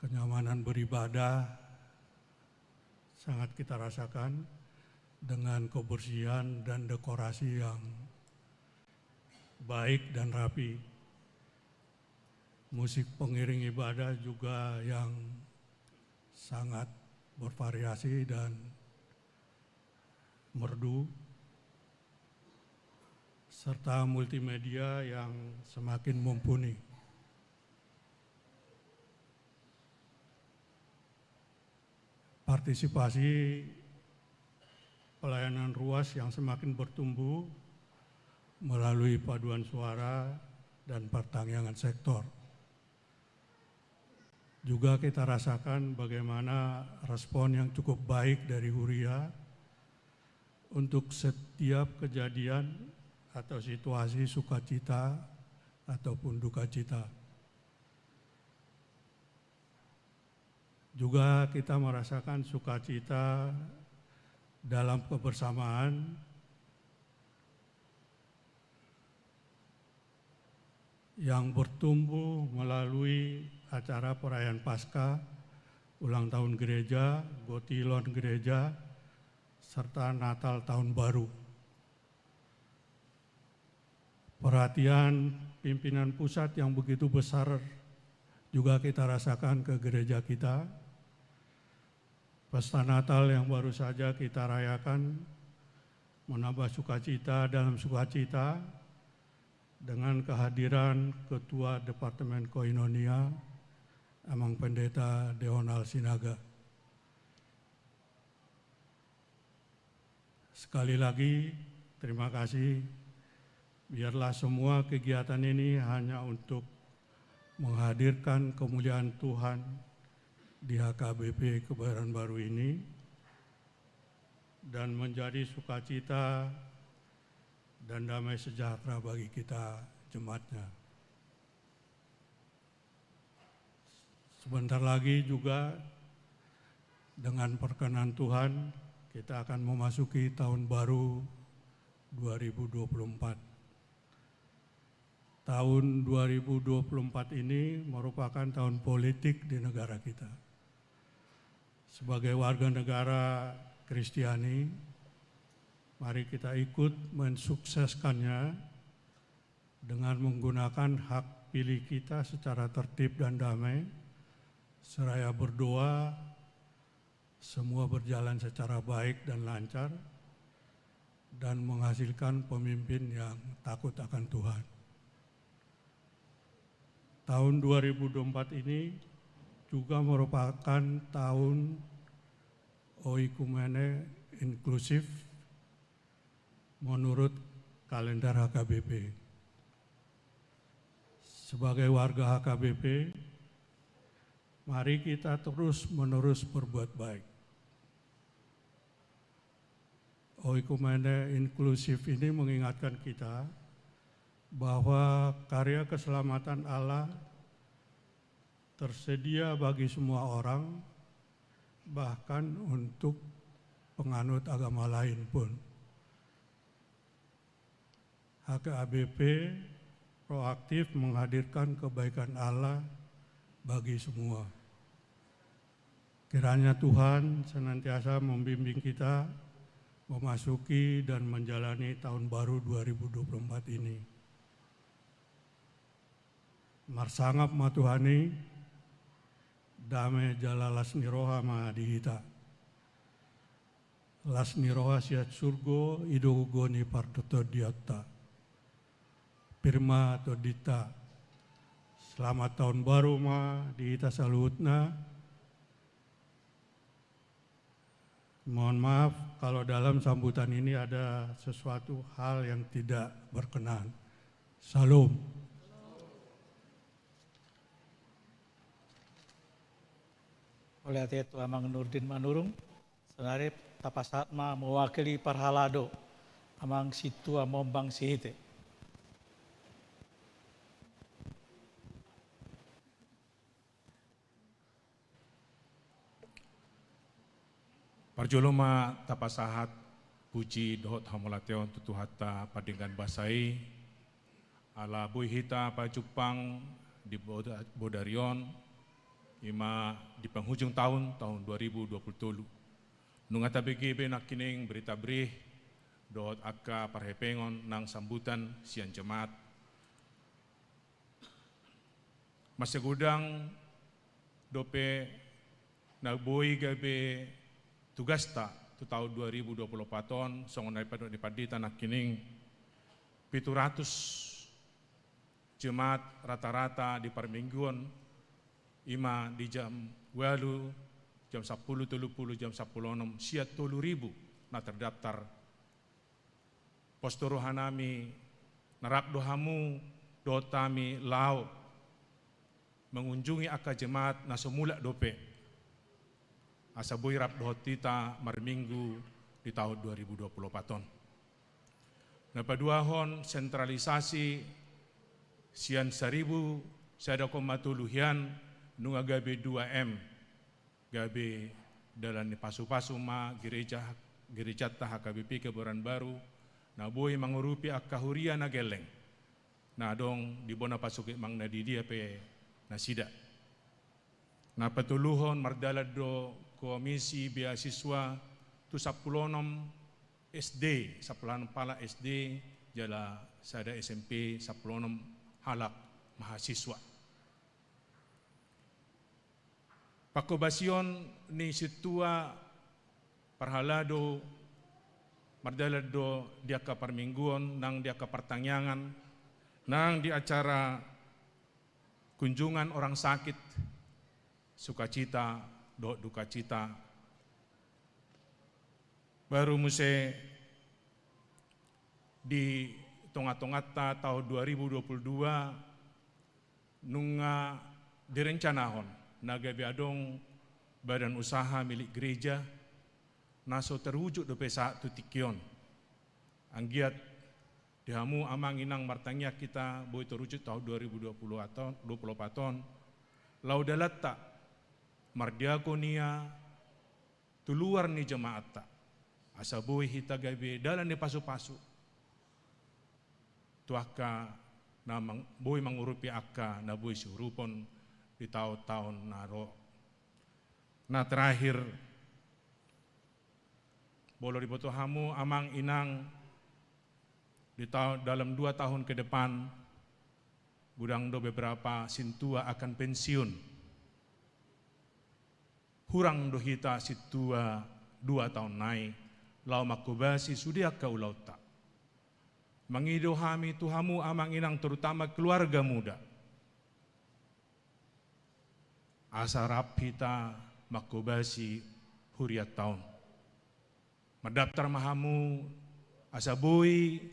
kenyamanan beribadah sangat kita rasakan dengan kebersihan dan dekorasi yang baik dan rapi. Musik pengiring ibadah juga yang sangat bervariasi dan merdu. serta multimedia yang semakin mumpuni. Partisipasi pelayanan ruas yang semakin bertumbuh melalui paduan suara dan pertanggungan sektor. Juga kita rasakan bagaimana respon yang cukup baik dari Huria untuk setiap kejadian atau situasi sukacita ataupun duka cita. Juga kita merasakan sukacita dalam kebersamaan yang bertumbuh melalui acara perayaan Paskah, ulang tahun gereja, Gotilon gereja, serta Natal tahun baru. Perhatian pimpinan pusat yang begitu besar juga kita rasakan ke gereja kita. Pesta Natal yang baru saja kita rayakan menambah sukacita dalam sukacita dengan kehadiran Ketua Departemen Koinonia, Amang Pendeta Deonal Sinaga. Sekali lagi terima kasih. Biarlah semua kegiatan ini hanya untuk menghadirkan kemuliaan Tuhan di HKBP Kebayoran Baru ini dan menjadi sukacita dan damai sejahtera bagi kita jemaatnya. Sebentar lagi juga dengan perkenan Tuhan kita akan memasuki tahun baru 2024. Tahun 2024 ini merupakan tahun politik di negara kita. Sebagai warga negara Kristiani, mari kita ikut mensukseskannya dengan menggunakan hak pilih kita secara tertib dan damai, seraya berdoa, semua berjalan secara baik dan lancar, dan menghasilkan pemimpin yang takut akan Tuhan. Tahun 2024 ini juga merupakan tahun Oikumene inklusif menurut kalender HKBP. Sebagai warga HKBP, mari kita terus-menerus berbuat baik. Oikumene inklusif ini mengingatkan kita bahwa karya keselamatan Allah tersedia bagi semua orang, bahkan untuk penganut agama lain pun. HKBP proaktif menghadirkan kebaikan Allah bagi semua. Kiranya Tuhan senantiasa membimbing kita memasuki dan menjalani tahun baru 2024 ini. Marsangap matuhani, dame jala lasni roha mahadihita. Lasni roha siat surgo idogoni partoto diatta. Pirma todita. Selamat tahun baru ma dihita salutna. Mohon maaf kalau dalam sambutan ini ada sesuatu hal yang tidak berkenan. Salam. Oleh itu Amang Nurdin Manurung, senarip tapasatma mewakili Parhalado, Amang Situa Mombang Sihite. Parjoloma tapasahat puji dohot hamolateon tutuhata padingan basai ala buihita pacupang di Bodarion ima di penghujung tahun 2020. Nungata BGB nakining berita brih dohot akka parhepengon nang sambutan sian jemaat. Masih gudang dope nagboi gabe tugas ta tu tahun 2024 songon daripada di padita nakining jemaat rata-rata di permingguan ima di jam 8, jam 10.30, jam 10.06, siat 10.000 na terdaftar. Posto rohanami narap dohamu dotami lau mengunjungi aka jemaat na semula dope asa boy rap dohotita marminggu di tahun 2024. Napaduahon sentralisasi sian 1.000 sada komatuluhian nunga gabe 2M gabe dalam ni pasu-pasu ma gereja tah HKBP Kebayoran Baru na boy mangurupi akahuria na geleng na dong di bona pasuki mang na didia pe na sida na patuluhon mardala do komisi beasiswa tu 16 SD, 10 pala SD, jala sada SMP, 10 halak mahasiswa. Pakobasion ni situa parhalado mardalado dia ka parmingguon nang dia ka pertangyangan nang di acara kunjungan orang sakit sukacita do dukacita baru muse di tonga-tongata tahun 2022 nunga direncanahon nagabe adong badan usaha milik gereja naso terwujud do pesa tutikion anggiat dihamu amang inang martangnya kita boy terwujud tahun 2020 atau 24 laudalatta mardiakonia tuluar ni jemaat ta asa boy hita gabe dalam ni pasu-pasu tuaka na boy mangurupi akka na boy surupon di tahun-tahun naro. Nah terakhir bolo di botohamu amang inang di dalam 2 tahun ke depan budang do beberapa sintua akan pensiun hurang do hita situa 2 tahun naik lau makubasi sudia kau lauta. Mengidohami tuhamu amang inang terutama keluarga muda. Asarap hita makubasi huriat tahun. Mendaftar mahamu asabui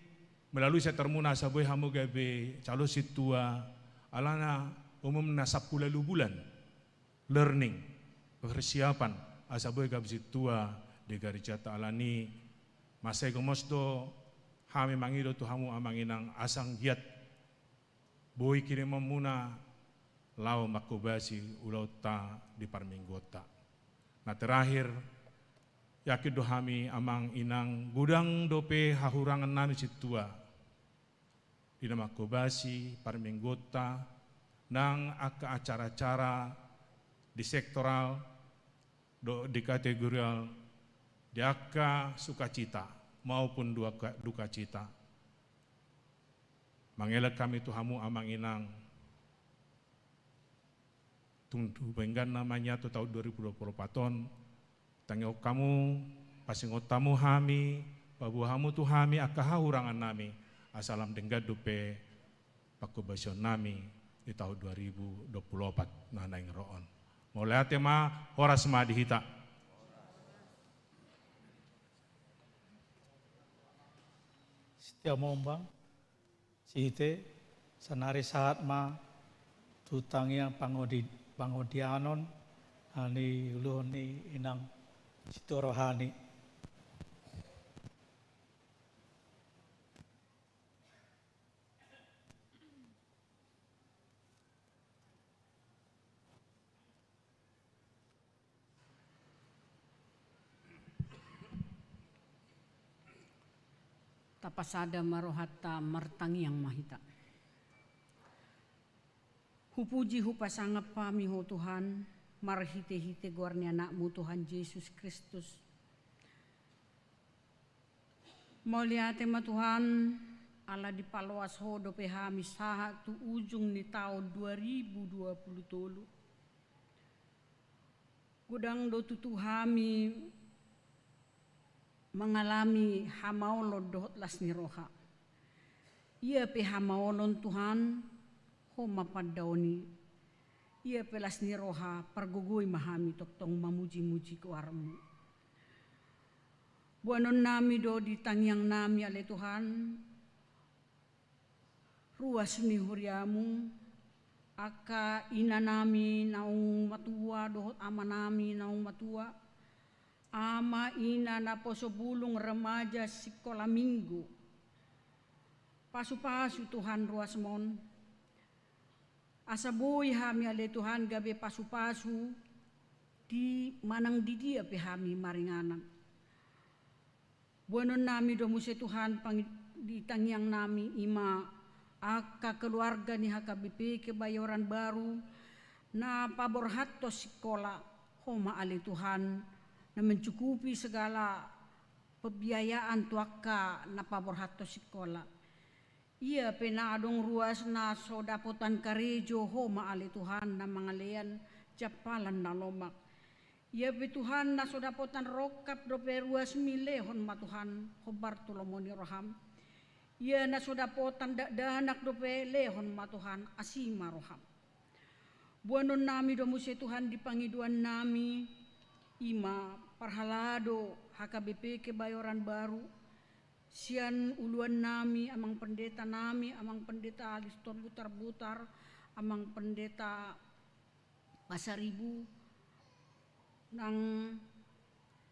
melalui setermuna asabui hamu gabe calo situa alana umum na 10 bulan learning persiapan asabui gabe situa di garijata alani masai gomosdo hami mangido tuhamu amang inang asang giat boy kirim muna lau makubasi ulauta di parminggota. Nah terakhir yakin dohami amang inang gudang dope hahurangan nami situa di nama makubasi parminggota nang aka acara-acara di sektoral di kategorial di aka sukacita maupun duka cita. Mangelak kami tuhamu amang inang tunggu benggan namanya tu tahun 2024 tangyo kamu pasingot tamu hami babuhamu tu hami akahurangan nami asalam denggad dupe pakubasion nami di tahun 2024 nanaing roon. Mulai tema horas ma dihita. Setia mombang sihite sanari saat ma tutang yang pangodianon ani ulu ni inang situ rohani. Tapasada marohata martangi yang mahita. Hupuji hupasangap pami ho Tuhan, marhite-hite guarni anakmu Tuhan Yesus Kristus. Mauliate ma Tuhan, ala di paloas ho dope hami saha tu ujung ni tahun 2020. Gudang do tutu hami mengalami hamau lodot las ni roha. Ia pehamaolon Tuhan, ho mapadaoni. Ia pelas ni roha pargugui mahami toktong mamuji-muji kuarmu. Buanon nami do di tangyang nami ale Tuhan, ruas ni huriamu, aka ina nami naung matua dohot ama nami naung matua, ama ina na posobulung remaja sekolah minggu. Pasu-pasu Tuhan ruas mon, asaboy hami ale Tuhan gabe pasu-pasu di manang di dia pe hami maringanan. Buanon nami do muse Tuhan di tangyang nami ima aka keluarga ni HKBP Kebayoran Baru na paborhatto sekolah homa ale Tuhan na mencukupi segala pembiayaan tuaka na paborhatto sekolah. Ia penadong ruas na sodapotan karejo homa ale Tuhan na mangalean japalan na lomak. Ia pe Tuhan na sodapotan rokap dope ruas milehon ma Tuhan hobar tulomoni roham. Ia na sodapotan danak dope lehon ma Tuhan asima roham. Buanon nami do muse Tuhan di pangiduan nami ima parhalado HKBP Kebayoran Baru. Sian uluan nami, amang pendeta Aliston Butar-Butar, amang pendeta Pasaribu, nang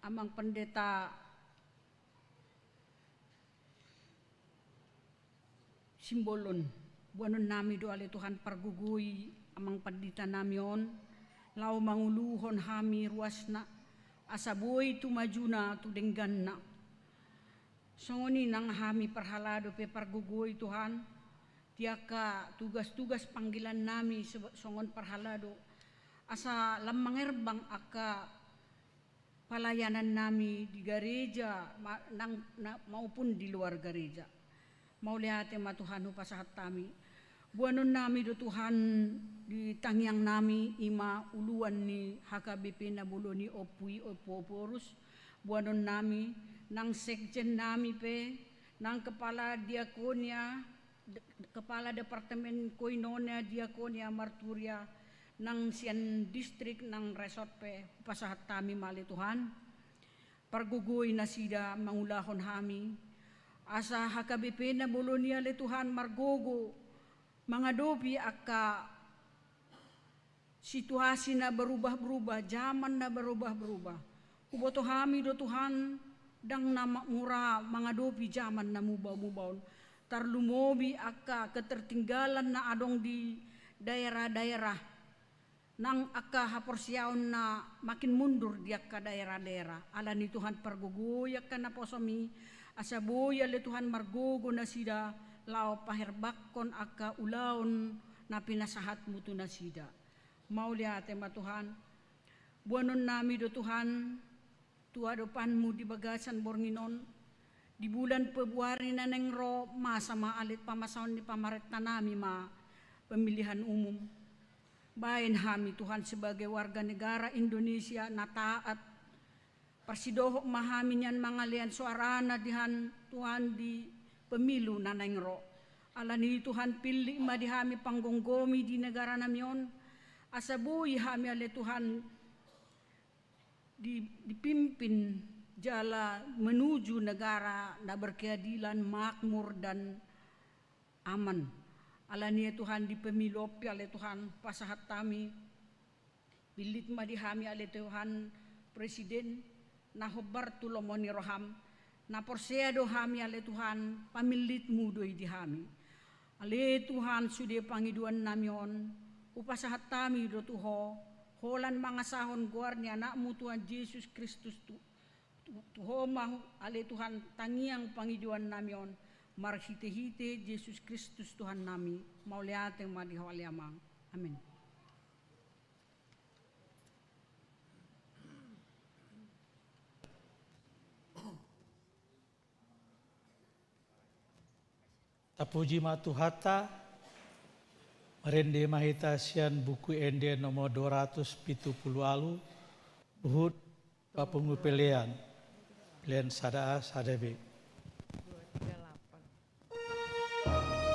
amang pendeta Simbolon. Buanon nami do ale Tuhan pargugui, amang pendeta namion, lau manguluhon hami ruasna, asaboy tu majuna tu dengganna. Songoni nang hami parhalado pe pargugui Tuhan, tiaka tugas-tugas panggilan nami songon parhalado, asa lamangerbang aka pelayanan nami di gereja maupun di luar gereja. Mau lihat ma Tuhan upasahat kami. Buanon nami do Tuhan di tangyang nami ima uluan ni HKBP na buloni opui opoporus. Buanon nami nang sekjen nami pe, nang kepala diakonia, kepala departemen koinonia diakonia marturia, nang sian distrik nang resort pe pasahat kami mali Tuhan. Pargugui nasida mangulahon hami, asa HKBP na bolonia le Tuhan margogo, mangadopi aka situasi na berubah-berubah, zaman na berubah-berubah. Kuboto hami do Tuhan, dang nama murah mangadopi zaman na mubau-mubaun. Tarlumobi aka ketertinggalan na adong di daerah-daerah. Nang aka haporsiaon na makin mundur di aka daerah-daerah. Ala ni Tuhan parguguyak ka na posomi. Asaboya le Tuhan margogo na sida. Lao paherbakon aka ulaon na pinasahat mutu na sida. Mau lihat ma Tuhan. Buanon nami do Tuhan. Tuadopanmu di bagasan Bornginon, di bulan Februari na nengro masa maalit pamasaon ni pamaret na nami ma pemilihan umum. Bayan hami Tuhan sebagai warga negara Indonesia na taat, persidohok mahami niyan mangalian suarana dihan Tuhan di pemilu na nengro. Ala ni Tuhan pilih ma dihami panggonggomi di negara namion, asabuhi hami ale Tuhan dipimpin jala menuju negara na berkeadilan, makmur dan aman. Alania Tuhan di pemilu ale Tuhan pasahat kami. Bilit madihami ale Tuhan presiden na hobar tulomoni roham. Na porseado hami ale Tuhan pamilit mudoi dihami. Ale Tuhan sudah pangiduan namion upasahat kami do Tuho. Holan mga sahon guarnya anakmu Tuhan Yesus Kristus tuhoma ale Tuhan tangiang pangiduan namion marhite-hite Yesus Kristus Tuhan nami mauliate madihawaliamang. Amin. Tapuji matuhata Marende mahitasian buku ende nomor 270 alu Uhud papungu pilihan sadaa sadabe. 238.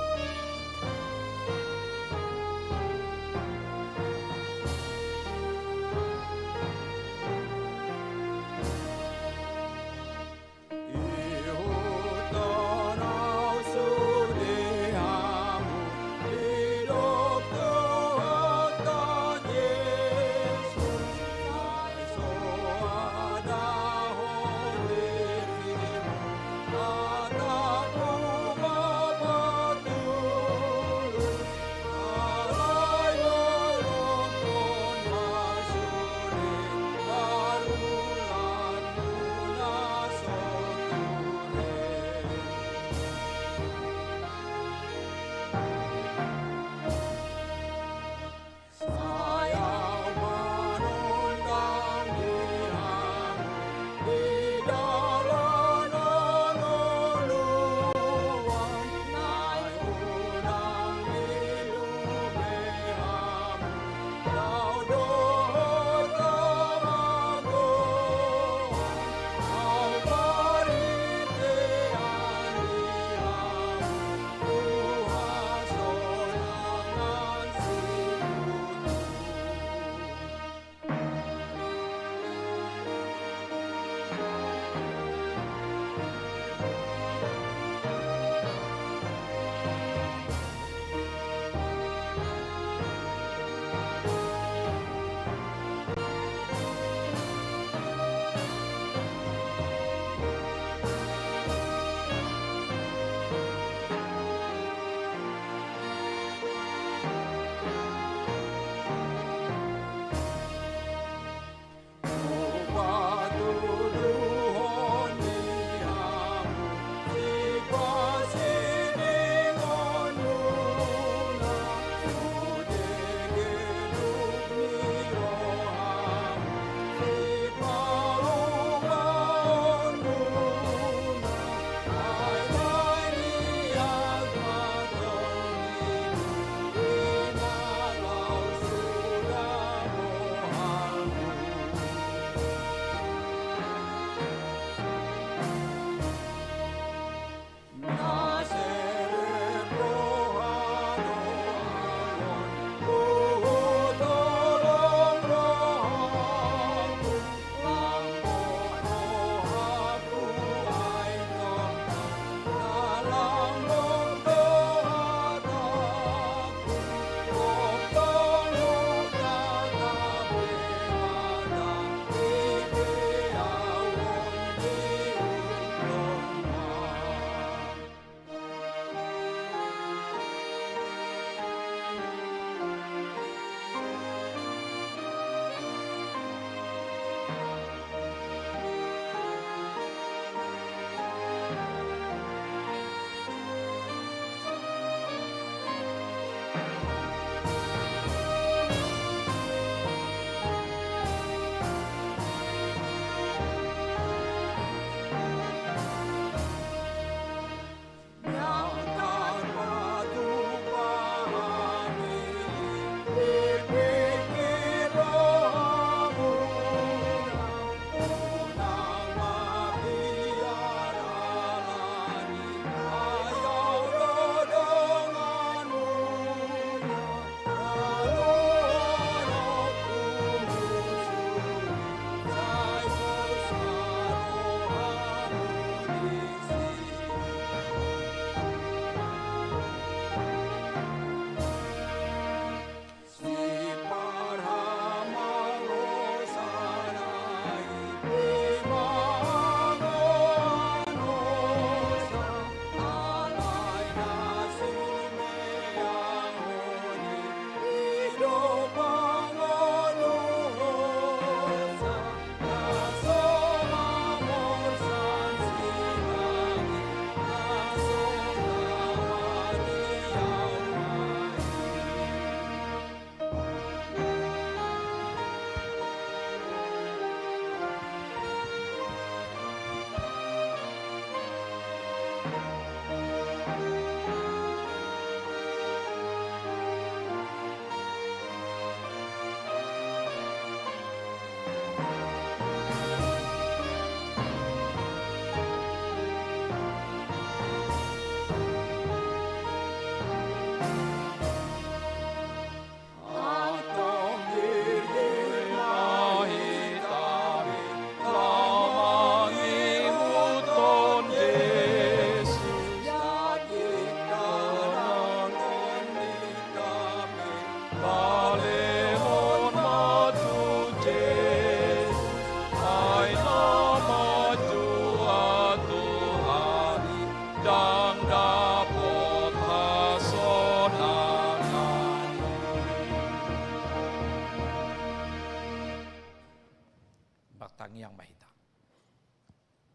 Tang Yang Mahita.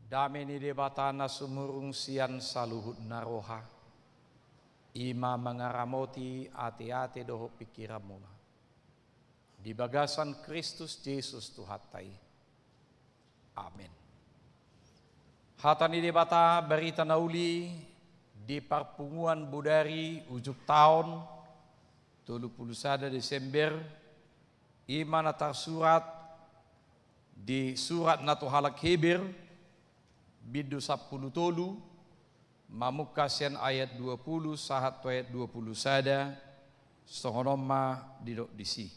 Dame ni debatana sumurung sian saluhut naroha. Ima mengaramoti ate-ate doho pikiranmu. Di bagasan Kristus Yesus Tuhatai. Amin. Hatani debata berita nauli di perpunguan budari ujuk tahun 31 Desember ima natar surat di surat natu halak Hebir bidu 10 tolu mamukasian ayat 20 sahat ayat 20 sada songonoma didok disi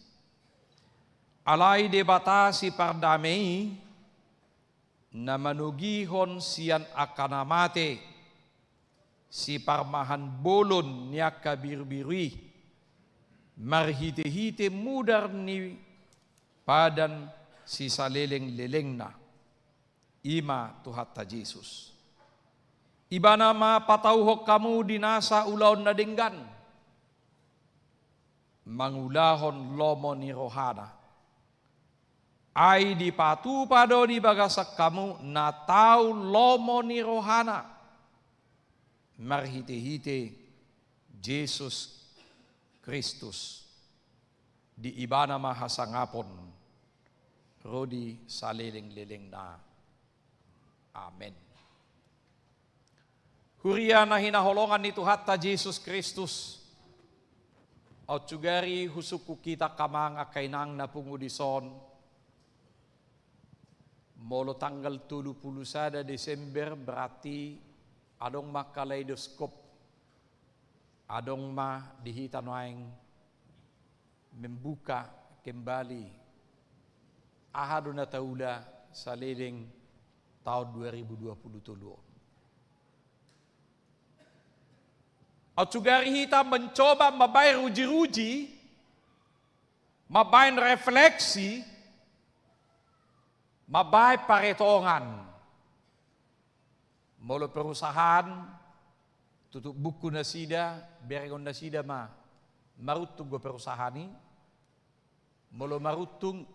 alai debatasi pardamei na manugihon sian akanamate si parmahan bolon niya kabir-birui marhite-hite mudar ni padan si saleleng-leleng na ima Tuhatta Yesus iba nama patauhok kamu dinasa ulaon na denggan mangulahon lomo ni rohana ai di patu pado di bagasak kamu na tau lomo ni rohana marhite-hite Yesus Kristus di ibana mahasangapon rodi saleleng-leleng na. Amen. Huria na hinaholongan ni Tuhatta Yesus Kristus au cugari husuku kita kamang akainang na pungudison molo tanggal 31 Desember berarti adong ma kaleidoskop adong ma dihitan waing membuka kembali ahadun na taula sa liling tahun 2023. At sugari hita mencoba mabay ruji-ruji, mabay refleksi, mabay paretongan. Molo perusahaan, tutup buku na sida, berengon na sida marutung go perusahani, molo marutung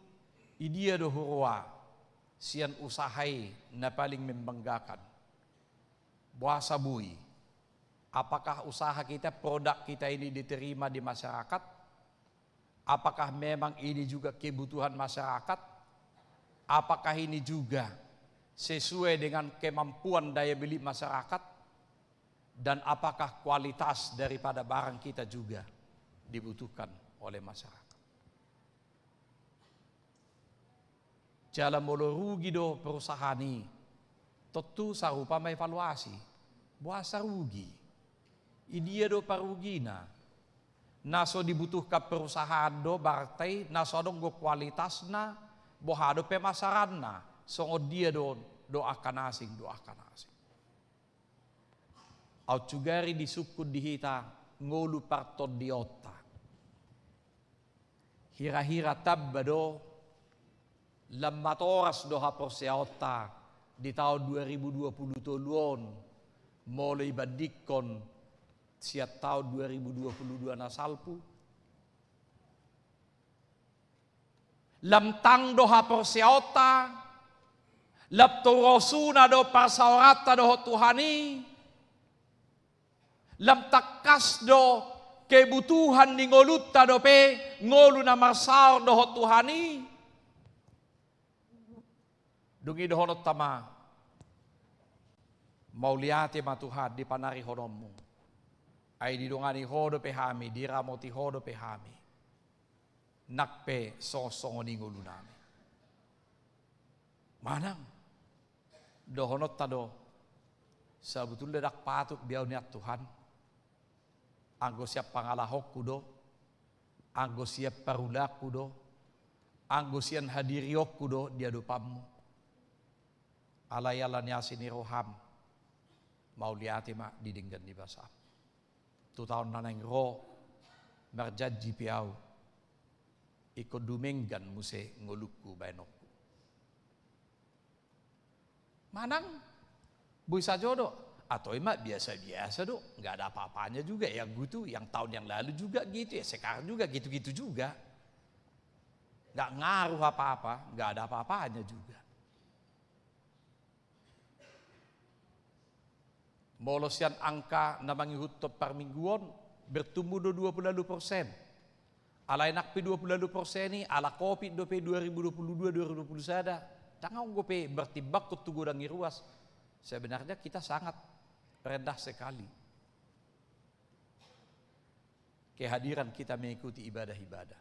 idia do hurwa, sian usahai na paling membanggakan. Buasa bui, apakah usaha kita, produk kita ini diterima di masyarakat? Apakah memang ini juga kebutuhan masyarakat? Apakah ini juga sesuai dengan kemampuan daya beli masyarakat? Dan apakah kualitas daripada barang kita juga dibutuhkan oleh masyarakat? Jala molo rugi do perusahaan ini, tentu sarupa evaluasi, buasa rugi. Idia do parugina, naso dibutuhkan perusahaan do bartai, naso dong go kualitasna, bohado pemasaranna, songo dia doakan asing. Au cugari disukun dihita ngolu parton diota. Hira-hira tabba do lamatoras do haporseota di tahun 2020 toluon molo ibadikon siat tahun 2022 nasalpu. Lamtang do haporseota, laptorosuna do parsaorata do Tuhani, lamtakas do kebutuhan ni ngolutta do pe ngolu na marsar do Tuhani. Dungi do honot tama, mauliate matuhad di panari honommu, ay didungani hodo pehami, diramoti hodo pehami. Nakpe sosong ngolu nami. Manang dohonot tado sabutul dak patut biau niat Tuhan. Anggo siap pangalahok kudo, anggo siap parulak kudo, anggo sian hadiriok kudo dia dupammu. Alayalan yasini roham mau liati mak didinggan di basah. 2 tahun naneng ro merjanji piau. Ikut dumenggan muse ngolukku bainokku. Manang bui saja do, atau emak biasa-biasa do, nggak ada apa-apanya juga yang gitu, yang tahun yang lalu juga gitu ya, sekarang juga gitu-gitu juga, nggak ngaruh apa-apa, nggak ada apa-apanya juga. Molosian angka na mangihutop par mingguon bertumbuh do 20%. Ala enak pe 20% ni, ala kopi do pe 2022-2021 ada. Tangan gue pe bertibak kutugu dan ruas. Sebenarnya kita sangat rendah sekali. Kehadiran kita mengikuti ibadah-ibadah.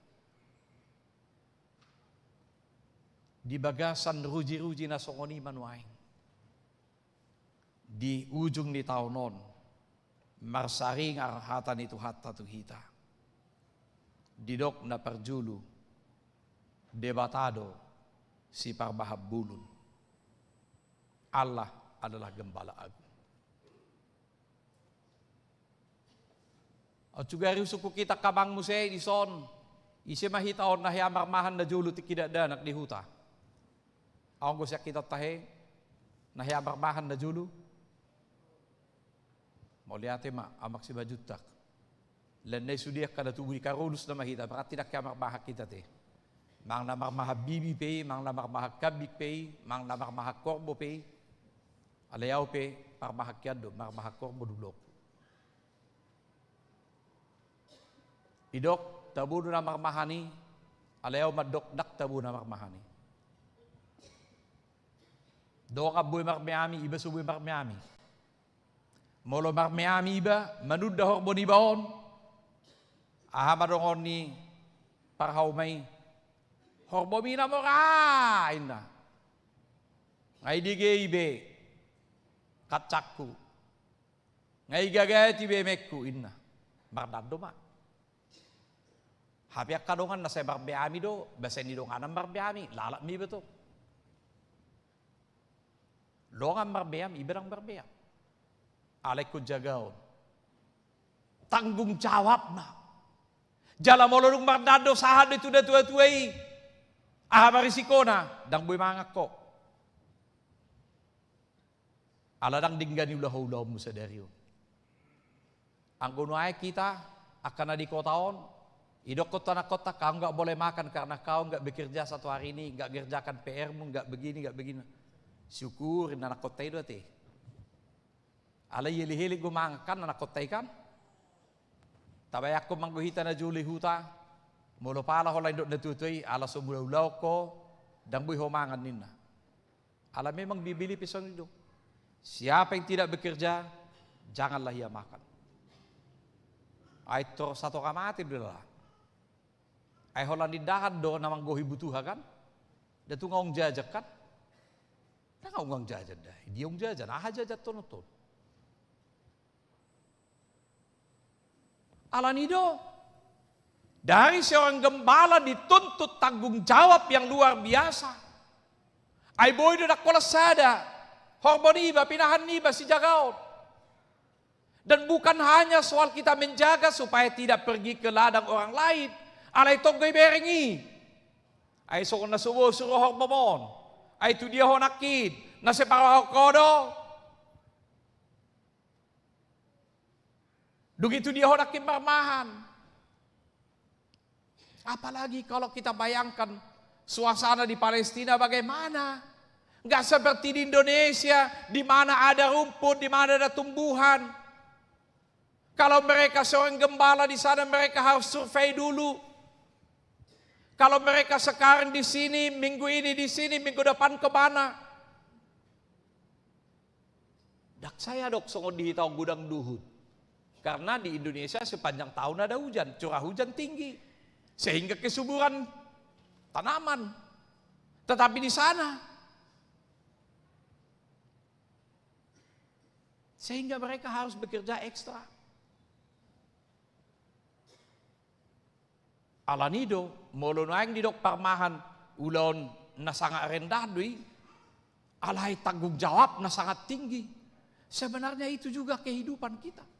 Di bagasan ruji-ruji na songoni manuaing. Di ujung di tahunon marsaring arhatan itu hatta tu hita didok na perjulu debatado si parbahab bulun. Allah adalah gembala agung. At sugari suku kita kabang musay di son isi mahitaon na hiamarmahan na julu tikida danak di huta. Ang gusyak kita tahe na hiamarmahan na julu. Mau lihat ma amak si bajutak. Lenai sudia kada tubuh karulus nama kita berarti tidak kamar mahak kita teh. Mang namar mahak bibi pe, mang namar mahak kabik pe, mang namar mahak korbo pe. Alayau pe par mahak kiado, mar mahak korbo dulok. Idok tabu namar mahani, alayau madok dak tabu namar mahani. Doa boy mar meami, iba suboy mar meami. Molo marmeami iba, manudda horbon ibaon. Ahamadongon ni parhaw may horbomina mo kain na. Ngay dige ibe katsakku. Ngay gagayat ibe mekku inna. Mardado ma. Hapiak kadongan na sa marmeami do, basen ni dongan ang marmeami, lalak mi ba to? Longan marmeam, iba ng marmeam. Alaiku jagaon. Tanggung jawab na. Jala mololong mardado sahad itu da tua-tuai. Aha marisiko na. Dang boy mangak ko. Aladang dinggani ulah-ulah mo sa deryo. Ang gunuay kita akan na di kotaon. Idok kota na kota kau nggak boleh makan karena kau nggak bekerja satu hari ini, nggak kerjakan PR mu, nggak begini, nggak begini. Syukurin anak kota itu teh. Ala yeli-heli gumangkan anak kota ikan. Tabay ako mangguhita na juli huta. Mulo pala ko lang doon natutoy. Ala sumulaw ko. Dang buhay humangan nina. Ala memang bibili pisong itu. Siapa yang tidak bekerja, janganlah ia makan. Ay to satu kamati dulu lah. Ay holan didahan do namang gohi butuha kan. Datu ngong jajak kan. Nah ngong jajak dah. Dia ngong jajak. Nah jajak to. Alanido, dari seorang gembala dituntut tanggung jawab yang luar biasa. Ay boy do nakolasada, horbon iba, pinahan iba si jagaon. Dan bukan hanya soal kita menjaga supaya tidak pergi ke ladang orang lain. Alay tonggoy berengi. Ay so na suruh horbomon. Ay tu dia honakid, na separa kodo. Begitu dia horakin marmahan. Apalagi kalau kita bayangkan suasana di Palestina bagaimana. Nggak seperti di Indonesia, di mana ada rumput, di mana ada tumbuhan. Kalau mereka seorang gembala di sana, mereka harus survei dulu. Kalau mereka sekarang di sini, minggu ini di sini, minggu depan kemana? Dak saya dok songon dihitau gudang duhut. Karena di Indonesia sepanjang tahun ada hujan, curah hujan tinggi. Sehingga kesuburan tanaman. Tetapi di sana, sehingga mereka harus bekerja ekstra. Alanido, molonang didok parmahan, ulon na sangat rendah dui, alay tanggung jawab na sangat tinggi. Sebenarnya itu juga kehidupan kita.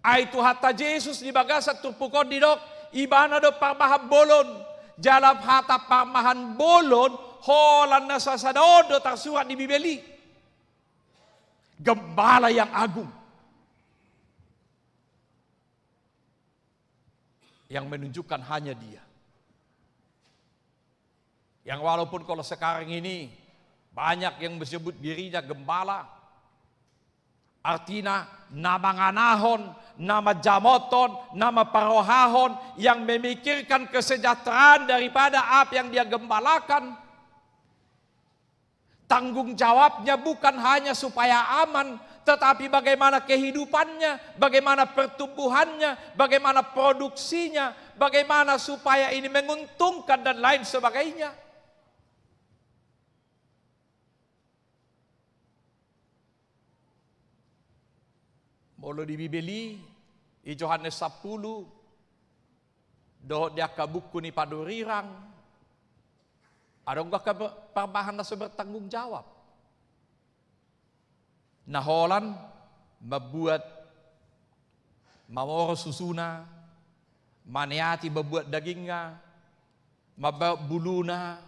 Aitu hatta Yesus di bagasat tupukon didok ibana do parmahan bolon jalap hata parmahan bolon holan na sasadodo tersurat di Bibeli. Gembala yang agung yang menunjukkan hanya Dia. Yang walaupun kalau sekarang ini banyak yang disebut dirinya gembala, Artinya nama nganahon, nama jamoton, nama parohahon yang memikirkan kesejahteraan daripada apa yang dia gembalakan. Tanggung jawabnya bukan hanya supaya aman, tetapi bagaimana kehidupannya, bagaimana pertumbuhannya, bagaimana produksinya, bagaimana supaya ini menguntungkan dan lain sebagainya. Molo di Bibeli, i Yohanes 10, doh dia kabuku ni padurirang, ada enggak perbahan na bertanggung jawab. Naholan, membuat mamoro susuna, maniati membuat dagingnya, membuat buluna,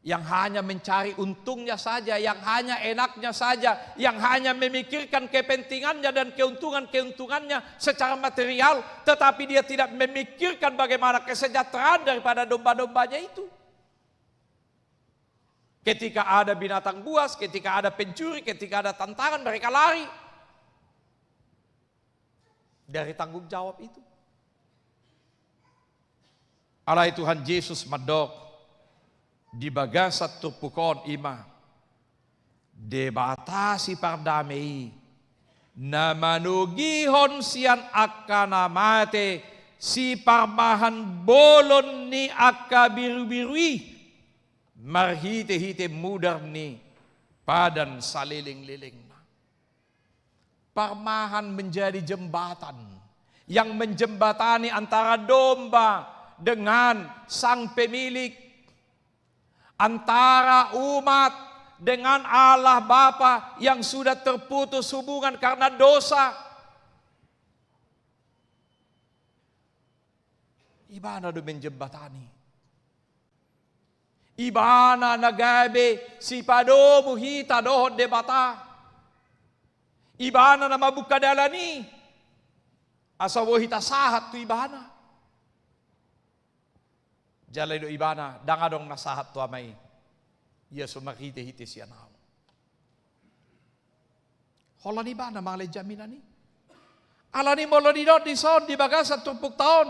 yang hanya mencari untungnya saja, yang hanya enaknya saja, yang hanya memikirkan kepentingannya dan keuntungannya secara material, tetapi dia tidak memikirkan bagaimana kesejahteraan daripada domba-dombanya itu. Ketika ada binatang buas, ketika ada pencuri, ketika ada tantangan, mereka lari dari tanggung jawab itu. Alai Tuhan Yesus madok di bagasat tupukon ima debatasi pardamai na manugihon sian akanamate si parbahan bolon ni akabiru-birui marhite-hite mudar ni padan saliling-liling. Parmahan menjadi jembatan yang menjembatani antara domba dengan sang pemilik, antara umat dengan Allah Bapa yang sudah terputus hubungan karena dosa. Ibana do menjembatani. Ibana nagabe si padomu hita dohon debata. Ibana na mabuka dalani. Asawo hita sahat tu ibana. Jalai do ibana dangadong nasahat tu amai. Ia sumakite-hite siya nao. Holan ibana mangalay jaminan ni. Alani molo di son di bagasat 30 tahun.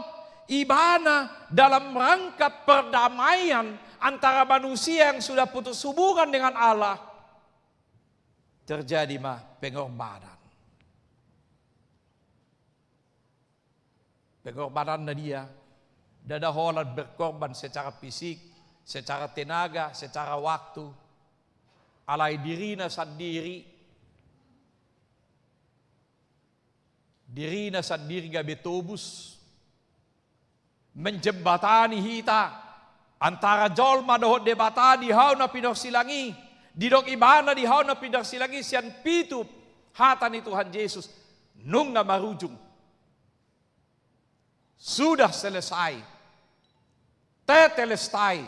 Ibana dalam rangka perdamaian antara manusia yang sudah putus hubungan dengan Allah. Terjadi pengorbanan. Pengorbanan na dia. Dadaholan berkorban secara fisik, secara tenaga, secara waktu. Alai dirina sendiri. Dirina sendiri gabe tobus. Menjembatani hita. Antara jolma dohot debata di hau na pinagsilangi. Didok ibana di hau na pinagsilangi. Sian pitup hata ni Tuhan Yesus. Nung na marujung. Sudah selesai. Tetelestai.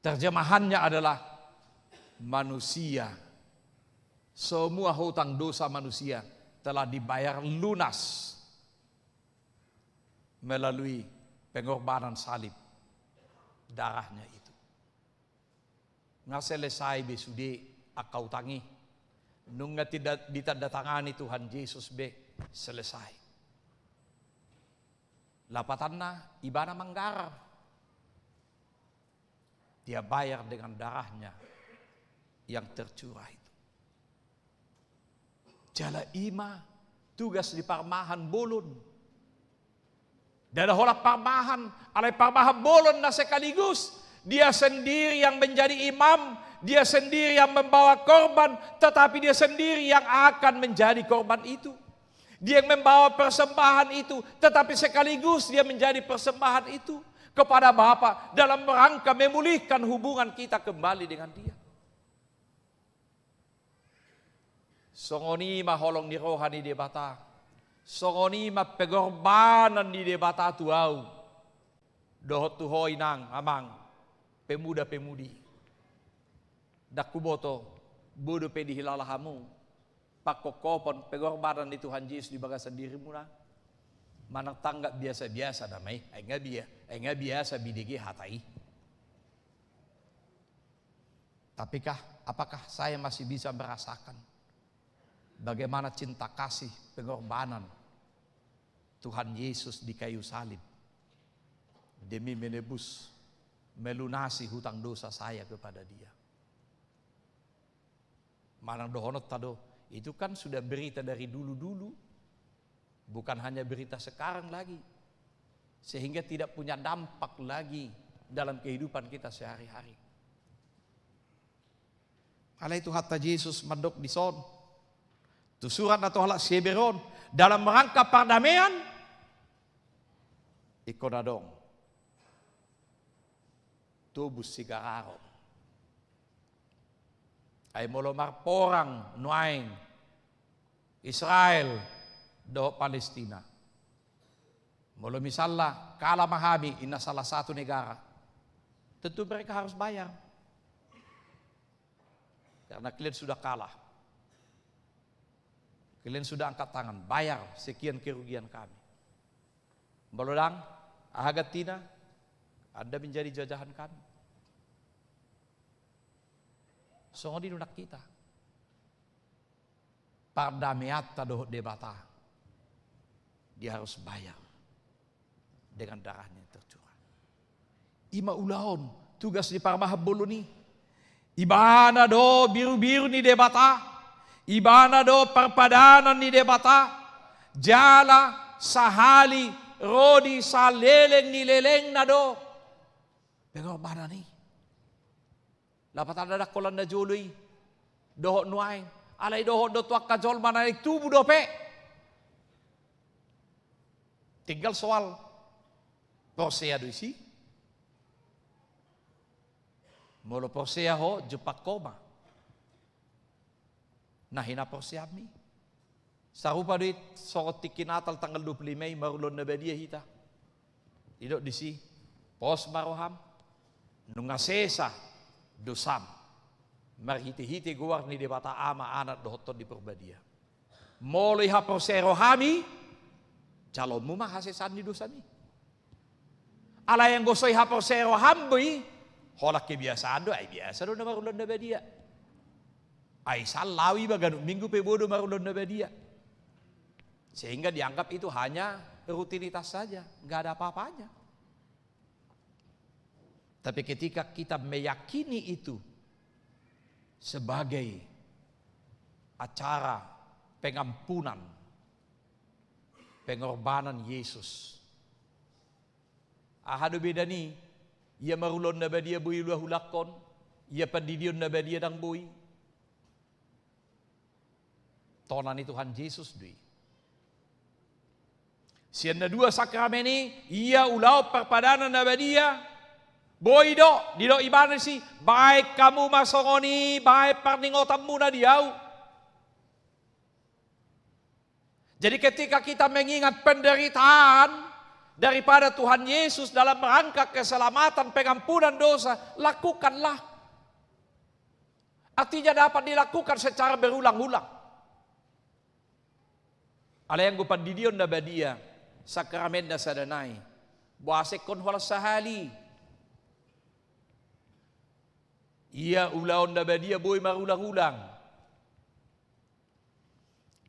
Terjemahannya adalah manusia. Semua hutang dosa manusia telah dibayar lunas melalui pengorbanan salib darahnya itu. Nga selesai be sude akau tangi. Nunga tidak ditandatangani Tuhan Yesus be selesai. Lapatanna ibana manggar. Dia bayar dengan darahnya yang tercurah itu. Jala ima tugas di parmahan bolon. Dan hola parmahan, alai parmahan bolon na sekaligus. Dia sendiri yang menjadi imam, dia sendiri yang membawa korban, tetapi dia sendiri yang akan menjadi korban itu. Dia yang membawa persembahan itu, tetapi sekaligus dia menjadi persembahan itu kepada Bapa dalam rangka memulihkan hubungan kita kembali dengan Dia. Songoni maholong ni rohani debata. Songoni ma pegorbanan di debata tuau. Dohot tuhoi nang amang pemuda-pemudi. Dakuboto bodo pe dihilalahamu. Pakokopon pegorbanan di Tuhan Yesus di bagasan dirimu na. Manang tanggap biasa-biasa damai, enggak biasa bidigi hatai. Tapikah apakah saya masih bisa merasakan bagaimana cinta kasih pengorbanan Tuhan Yesus di kayu salib demi menebus, melunasi hutang dosa saya kepada Dia. Manang dohonot tado, itu kan sudah berita dari dulu-dulu, bukan hanya berita sekarang lagi, sehingga tidak punya dampak lagi dalam kehidupan kita sehari-hari. Ala itu hatta Yesus mandok di son, tusuran atau halak seberon dalam rangka perdamaian, ikonadong, tubus sigararo, ay molomar porang nuaing Israel do Palestina. Molo misalnya kalah mahami ina salah satu negara, tentu mereka harus bayar. Karena kalian sudah kalah. Kalian sudah angkat tangan, bayar sekian kerugian kami. Melodang, ahagatina, Anda menjadi jajahan kami. Songo di nunak kita. Pardamiata doh debata. Dia harus bayar dengan darahnya yang tercurah. Ima ulahon tugas di parmahabolo ni. Ibana do biru-biru ni debata. Ibana do perpadanan ni debata. Jala sahali rodi saleleng ni leleng na do. Pengorbanan ni. Lapat ada kolan na joloy. Dohok nuaing. Alay dohok do tuak kajol manay tubu dope. Tinggal soal Porsea do isi. Molo Porsea ho jepak koma. Nah hina Porsea mi. Sarupa duit sorot tiki Natal tanggal 25 Mei marulon na badia hita. Idok disi pos maroham nunga sesa dosam. Marhiti-hiti guar ni debata ama anak dohoton di perbadia. Molo iha Porsea rohami calonmu mah hasesan di dosa ni. Ala yang gosoi ha Porsea rohambui holak kebiasaan do, ay biasa do na marulon na badia. Ay salawi bagano minggu pe bodo marulon na badia. Sehingga dianggap itu hanya rutinitas saja, nggak ada apa-apanya. Tapi ketika kita meyakini itu sebagai acara pengampunan, pengorbanan Yesus, ahado beda ni, ia marulon na badia bui luah hulakon, ia pandidion na badia dang bui. Tonan itu Tuhan Yesus dui. Sian na dua sakramen ini, ia ulau perpadanan na badia, boi do, di do ibadah si, baik kamu masongoni, baik parningotamu na diau. Jadi ketika kita mengingat penderitaan daripada Tuhan Yesus dalam rangka keselamatan pengampunan dosa, lakukanlah. Artinya dapat dilakukan secara berulang-ulang. Ala yang gupan didion na badia, sakramen na sadanay, buasek kon wala sahali. Ia ulaon na badia boy marulang-ulang.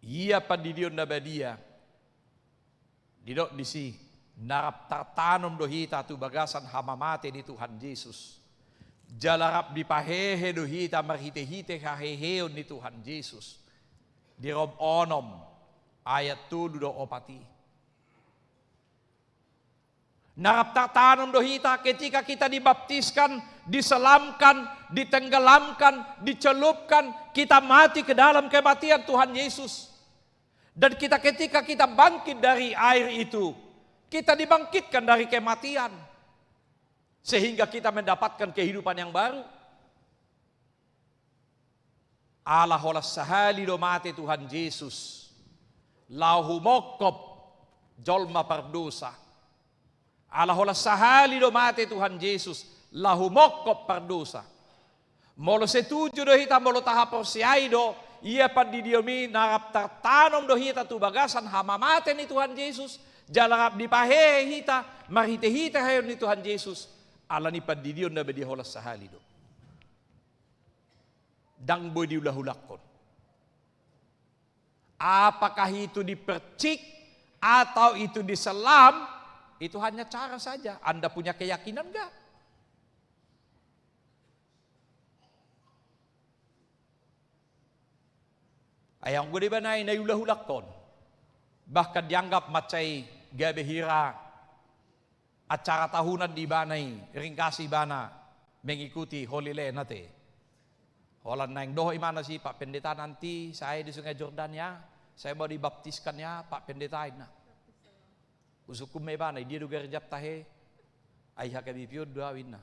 Ia pandidion na badia. Didok disi narap tartanom dohita tu bagasan hamamate ni Tuhan Yesus. Jalarap dipahehe dohita marhite-hite haheheon ni Tuhan Yesus. Di Rom onom ayat 7 do opati. Narap tartanom dohita ketika kita dibaptiskan, diselamkan, ditenggelamkan, dicelupkan, kita mati ke dalam kematian Tuhan Yesus. Dan ketika kita bangkit dari air itu, kita dibangkitkan dari kematian. Sehingga kita mendapatkan kehidupan yang baru. Allah olah sahali do mate Tuhan Yesus. Lahu mokop jolma perdosa. Allah olah sahali do mate Tuhan Yesus. Lahu mokop perdosa. Molo setuju do hita molo tahap persiai do. Ia pandidiomi narap tartanom do hita tu bagasan hamamate ni Tuhan Yesus. Jalarap dipahe hita, marhite hita hayon ni Tuhan Yesus. Ala ni pandidion na bedi holas sahali do. Dang boy diulahulakon. Apakah itu dipercik atau itu diselam, itu hanya cara saja. Anda punya keyakinan enggak? Ayang gue dibanay na yulahulakon. Bahkan dianggap macai gabe hira. Acara tahunan di banay, ringkasi bana, mengikuti Holy Land nate. Holan naing doho imana si Pak Pendeta nanti, saya di Sungai Jordan ya, saya mau dibaptiskan ya Pak Pendeta na. Usukum may banay, dia duga rejap tahe, ay hakabipiod duawin na.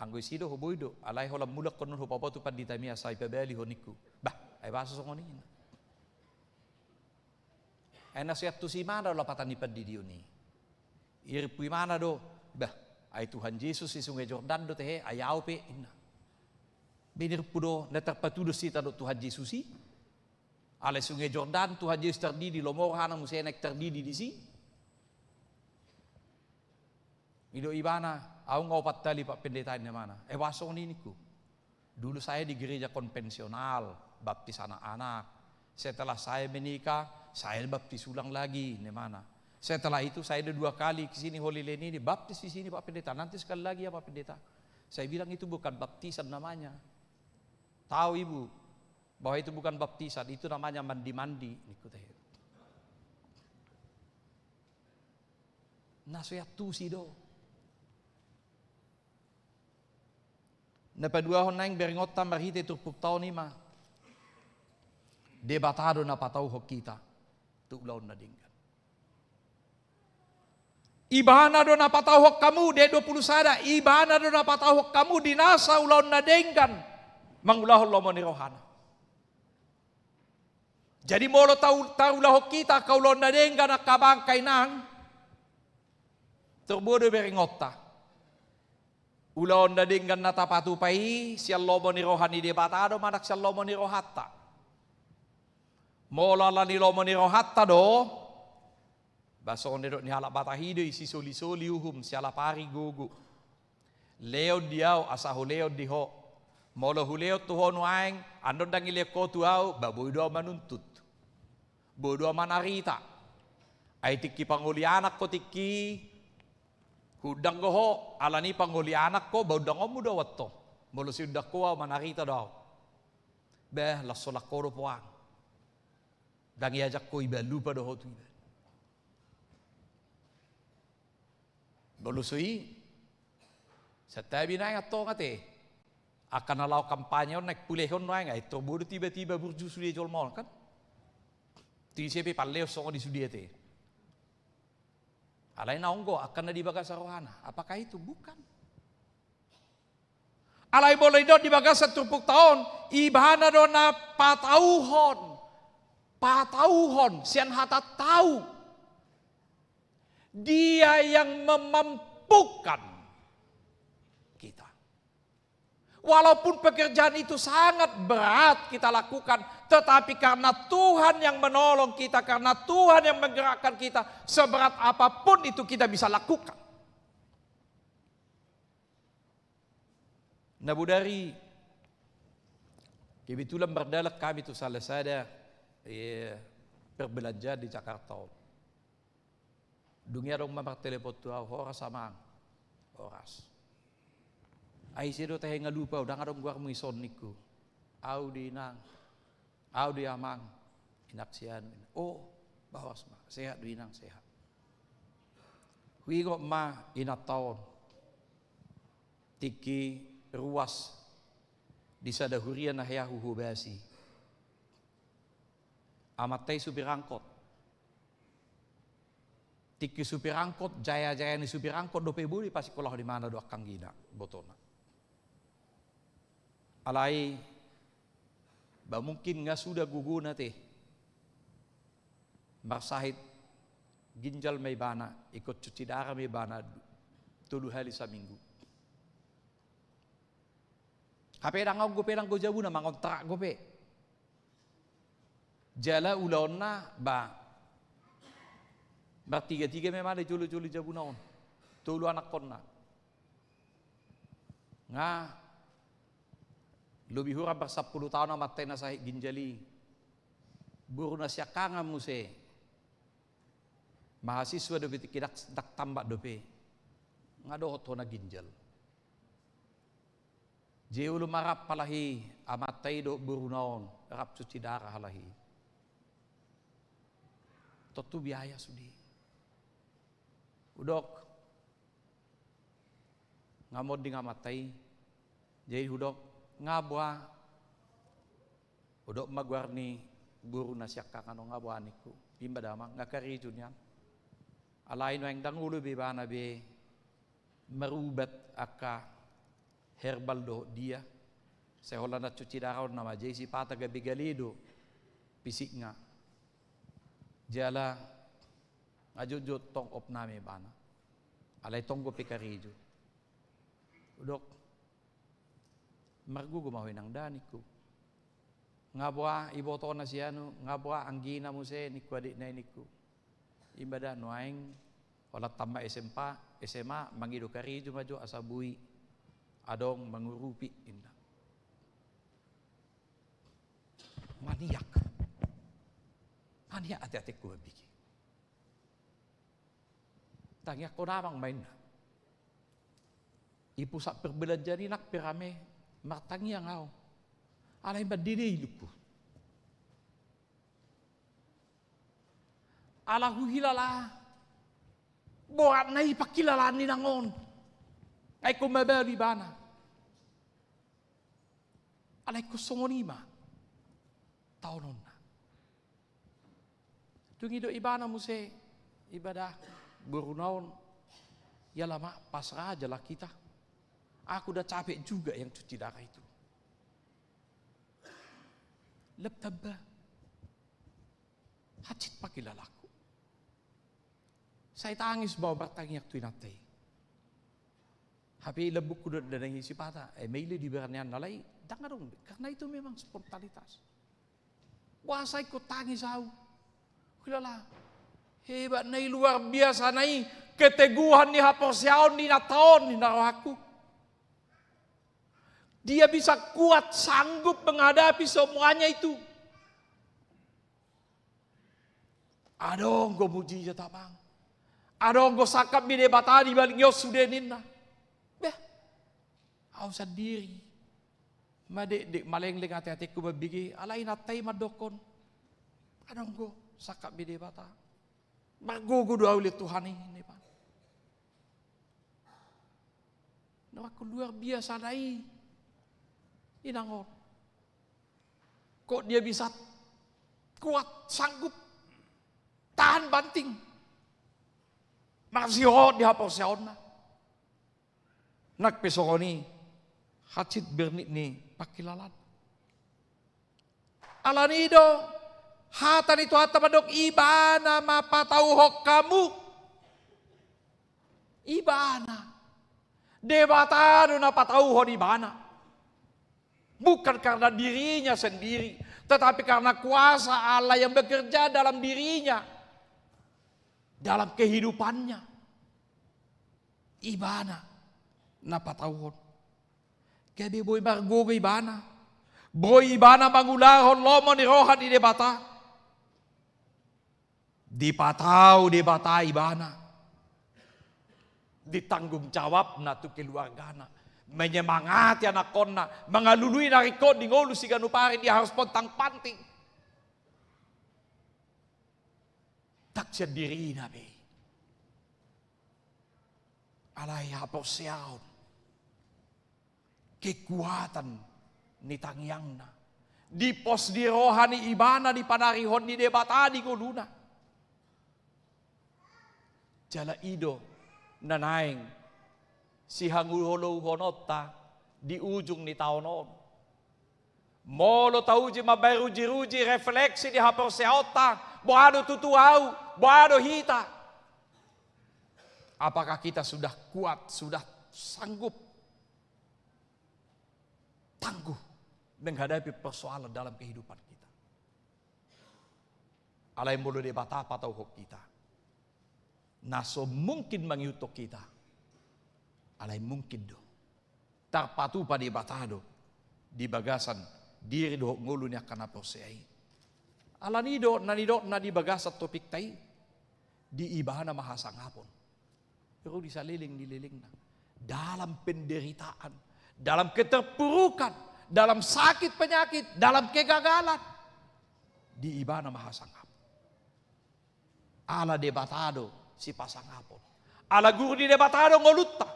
Anggoy sido huboydo, alay holam mulak konon hupapotu pandita miya sa ipabali honiku. Bah, ay baso sa konin. Ay nasihat tu si mana lapatan di pandidio ni. Irpui mana do, bah, ay Tuhan Yesus si Sungai Jordan do tehe, ayaw pe, ina. Binirpu do, naterpatudo sita do Tuhan Yesus si. Alay Sungai Jordan, Tuhan Yesus terdidi, lomorhan ang musenek terdidi di si. Ido ibana, aku ngopat tali Pak Pendeta ini mana. Wasong niniku. Dulu saya di gereja konvensional, baptis anak-anak. Setelah saya menikah, saya baptis ulang lagi, ini mana. Setelah itu saya ada 2 kali ke sini Holy Land ini, baptis di sini Pak Pendeta. Nanti sekali lagi ya Pak Pendeta. Saya bilang itu bukan baptisan namanya. Tahu Ibu bahwa itu bukan baptisan, itu namanya mandi-mandi. Nasuya tu sido. Napaduahon na yung beringot marhite turpuk tao ni ma. Debatado na pataw ho kita. Tulaw na dinggan. Ibana do na patawhok kamu de 20 sada. Ibana do na patawhok kamu dinasa ulaw na dinggan. Mangulahol lo mo ni Rohana. Jadi molo taulahok kita kaulaw na dinggan na kabangkay nang turbodo beringotta. Ulaon na dinggan na tapatupay, siya lomo ni Rohani debatado, manak siya lomo ni Rohatta. Mola la ni lomo ni Rohatta do, baso ni halak batahido, isi soli-soli uhum, siya lapari gugu. Leo diaw, asaho leo diho. Molo huleo tuhon waing, andon dang ileko tuaw, baboy do manuntut. Bodo manarita. Ay tiki panguli anak ko tiki, hudang ko ho, alani panghuli anak ko, baudang ko mo daw ato. Molo si udak ko, manarita daw. Beh, lasolak ko po ang. Dang iajak ko, iba lupa daw ho. Molo sui, sa tabi na yung ato nga te, akan nalaw kampanya on, nagpulehon na nga, ito budo tiba-tiba burju sudi jolmol kan? Tisipi paleo so ko di sudi te. Alay na onggo, akan na dibaga sa Rohana. Apakah itu? Bukan. Alay boleh do dibaga sa 30 tahun. Ibana do na patauhon. Patauhon. Siyan hata tahu. Dia yang memampukan kita. Walaupun pekerjaan itu sangat berat kita lakukan, tetapi karena Tuhan yang menolong kita, karena Tuhan yang menggerakkan kita, seberat apapun itu kita bisa lakukan. Nah budari, kebetulan berdalak kami itu salah sada berbelanja di Jakarta. Dunia dong telepon tuh horas sama horas. Ai sido teh ngalupa udah ngadong gua muison niku. Au di nang. Au di amang. Inaksian. Oh, bawas mah. Sehat di nang sehat. Hui kok mah inat tahun. Tiki ruas di sadahurian nah ya huhubasi. Amatay supir angkot. Tiki supir angkot, jaya-jaya ni supir angkot dope budi pasti kolah di mana do akang gina botona. Alai, ba mungkin nga sudah guguna teh. Marsahit ginjal may bana, ikut cuci darah may bana 3 hari seminggu. Kapedang go pedang go jabu na mangontrak go pe. Jala ulaonna ba. Bertiga-tiga memang ada julu-julu jabu naon. Tulu anak konna. Nga lebih hurang ber 10 tahun amat tena sahih ginjali. Buru na siya kanga muse. Mahasiswa dope kidak dak tambak dope. Ngado to na ginjal. Jeulu marap palahi amatay do buru naon rap cuci darah halahi. Totu biaya sudi. Udok ngamod di ngamatay. Jadi udok ngabwa. Udok magwarni buru na siya kakano ngabwa niku. Bimba dama ngakari junyan. Alain no yang dangulo be bana be merubat aka herbal do dia. Saya holanda cuci darah nama jesi pata gabi galido pisik nga. Jala ngajujut tong op nami bana. Alay tonggo pikarijo. Udok margugo mahoy nang daniku. Ngabwa iboto na siya no, ngabwa anggina mo se niku adik na niku. Imbada noaing wala tamba SMA mangido karijo majo asabui adong mangurupi inda. Maniak ati-ati ko bigi. Tangyak ko namang main na. Ipusak perbelajar ni nak perame martangi yang au. Alay ba dini lupu. Alahu hilala. Borat na ipakilalaan ni nangon. Ay kumabali bana. Alay ko songonima. Taunon na. Tungido ibana mo se ibadah berunaon. Ya lama pasrah aja lah kita. Aku udah capek juga yang cuci darah itu. Lebtabah. Hacit pakilalaku. Saya tangis bawa bertangyak tu natai. Tapi lebuk kuda dan isi patah. Maili di beranian nalai. Dangarong. Karena itu memang spontanitas. Wah saya ikut tangis aku. Kulala. Hebat nai luar biasa nai. Keteguhan ni haposiaon ni nataon ni naroh aku. Dia bisa kuat, sanggup menghadapi semuanya itu. Adong go muji jata bang. Adong go sakap bide batani balik yos sudenin na. Beh, au sendiri. Madek maleng hati-hati ku babigi. Alay natay madokon. Adong go sakap bide bata. Magugo doa ulit Tuhan ini bang. Nah, aku luar biasa nai. Inangor. Kok dia bisa kuat, sanggup, tahan banting. Masih hot di hapor siaon na. Nak pesongoni, hacit bernit ni pakilalan. Alanido, hatan itu hata madok ibana mapatauhok kamu. Ibana. Debatano na patauhon ibana. Bukan karena dirinya sendiri, tetapi karena kuasa Allah yang bekerja dalam dirinya, dalam kehidupannya. Ibana, napa tahun? Kaya boy margo ibana, boy ibana mangulahon lomo ni rohan di debata, dipatau debata ibana, ditanggung jawab na tu keluargana. Menyemangati anak kona, mengalului narikot di ngolu si ganupari dia harus pontang panting. Tak sendiri nabi. Alay haposiaon. Kekuatan ni tangyangna. Di pos di rohani ibana di panarihon ni debata di ngoluna. Jala ido nanaing si hangulolo honota di ujung ni taonon. Molo tauji maberuji-ruji refleksi di hapor seota, boado tutuau, boado hita. Apakah kita sudah kuat, sudah sanggup, tangguh menghadapi persoalan dalam kehidupan kita? Alai mulu debata apa tahu kita. Naso mungkin mengutuk kita. Alay mungkin do. Tarpatu pa di batado. Di bagasan. Diri do ngulunya kana posei. Alanido nadi bagasat topik tai di ibana mahasangapon. Pero di saliling na. Dalam penderitaan, dalam keterpurukan, dalam sakit penyakit, dalam kegagalan, di ibana mahasangapon. Ala debatado si pasangapon. Ala guru di debatado ngolutta.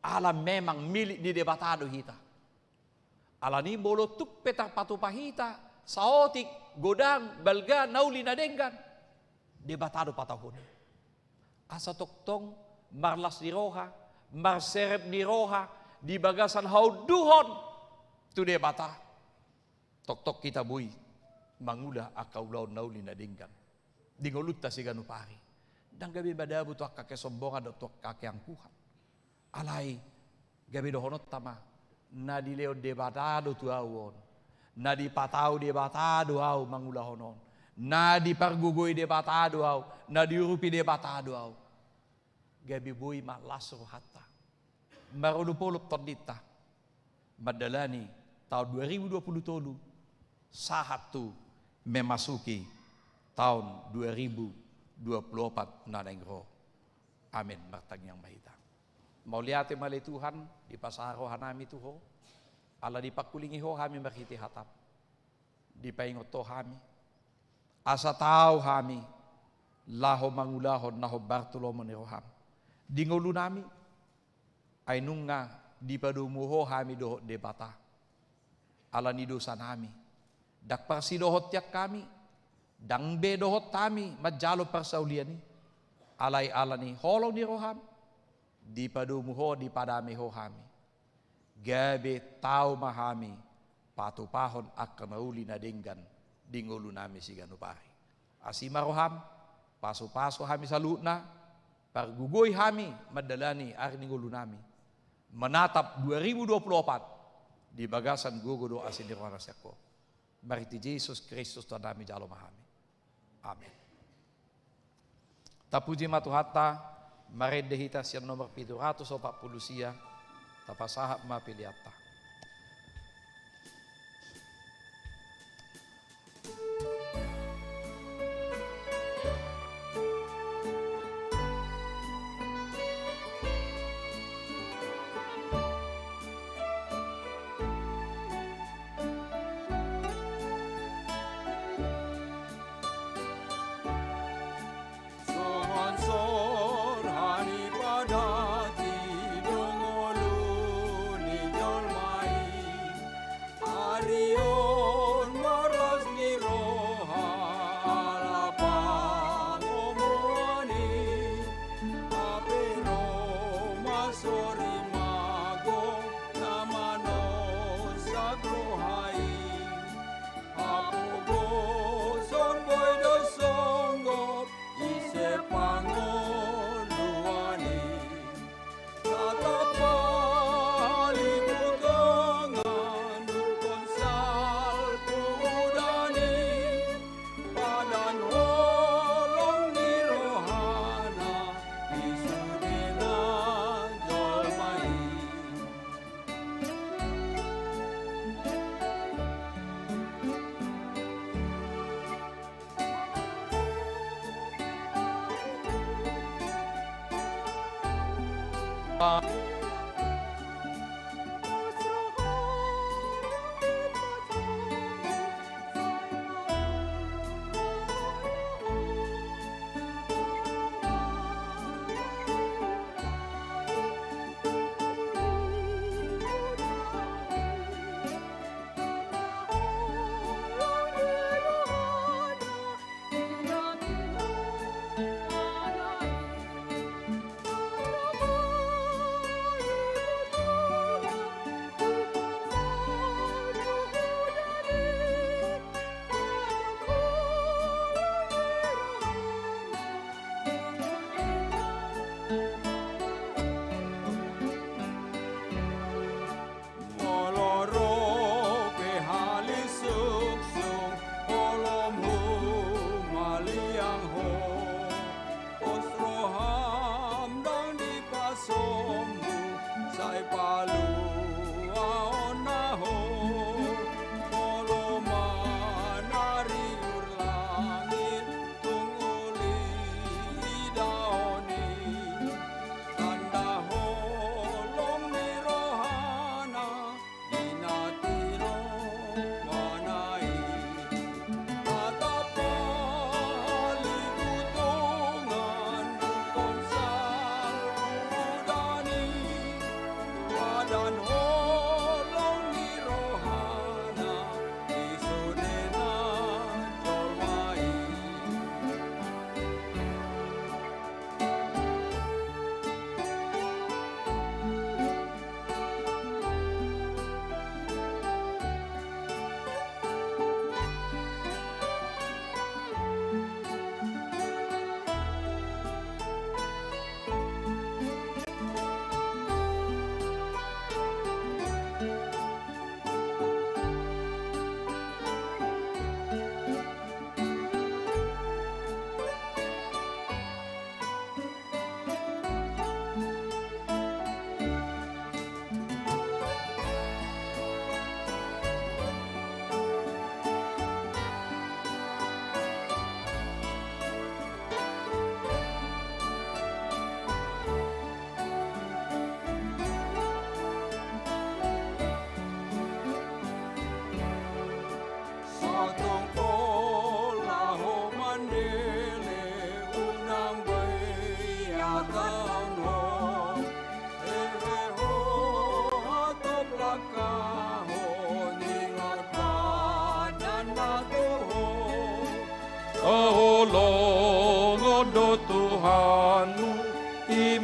Ala memang milik di debatado hita. Ala ni bolo tuk petar patupahita, saotik, godang, balga, nauli nadenggan. Debatado patahun. Asa toktong, marlas ni roha, marserep ni roha, di bagasan hauduhon, tu debata. Tok-tok kita bui, mangulah akaulau nauli nadenggan. Di ngolutta si ganupari. Dan gabi badabu tu kakek sombongan tu kakek angkuhan. Alai gabi dohonot tama. Na di leo debatado tu awon. Na di patau debatado au mangulah honon. Na di pargugoi debatado au. Na di urupi debatado au. Gabi bui malasro hatta. Marulupulup todita. Madalani tahun 2020 sahat tu memasuki tahun 2024 nanengro. Amin. Martang yang mahita. Mau lihat malay Tuhan di pasaro hanami tuho. Ala di pakulingi ho kami makiti hatap. Di paingot to kami. Asa tao kami. Laho mangulahon naho Bartolomo ni roham. Di ngulu nami. Ay nung nga di padumuho kami dohot debata. Ala ni dosa nami. Dakpar si dohot yak kami. Dang be dohot tami. Madjalo parsaulian ni. Alay ala ni holong ni roham. Di padumuho di padami ho kami. Gabi tau mahami patupahon akan nauli na dinggan di ngulu nami si ganupari. Asima roham paso-paso kami sa lutna pargugoy kami madalani ari ni ngulu nami. Menatap 2024 di bagasan gugudo asin di ruang ko. Mariti Jesus Kristus Tuhan nami jalo mahami. Amin. Tapuji matuhata maredehita siya nomor 740 siya tapasahap mapiliata.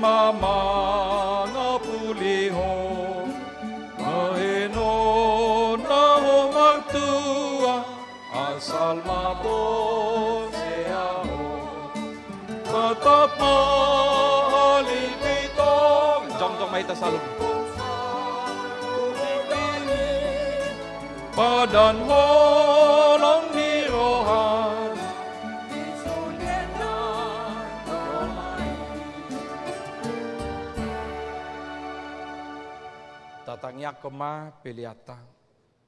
mamanga puliho maheno na ho magtua asal mabon seaho tetap mahalipitong jom-jom mahita salub padan holong hirohan tatangnya kema peliata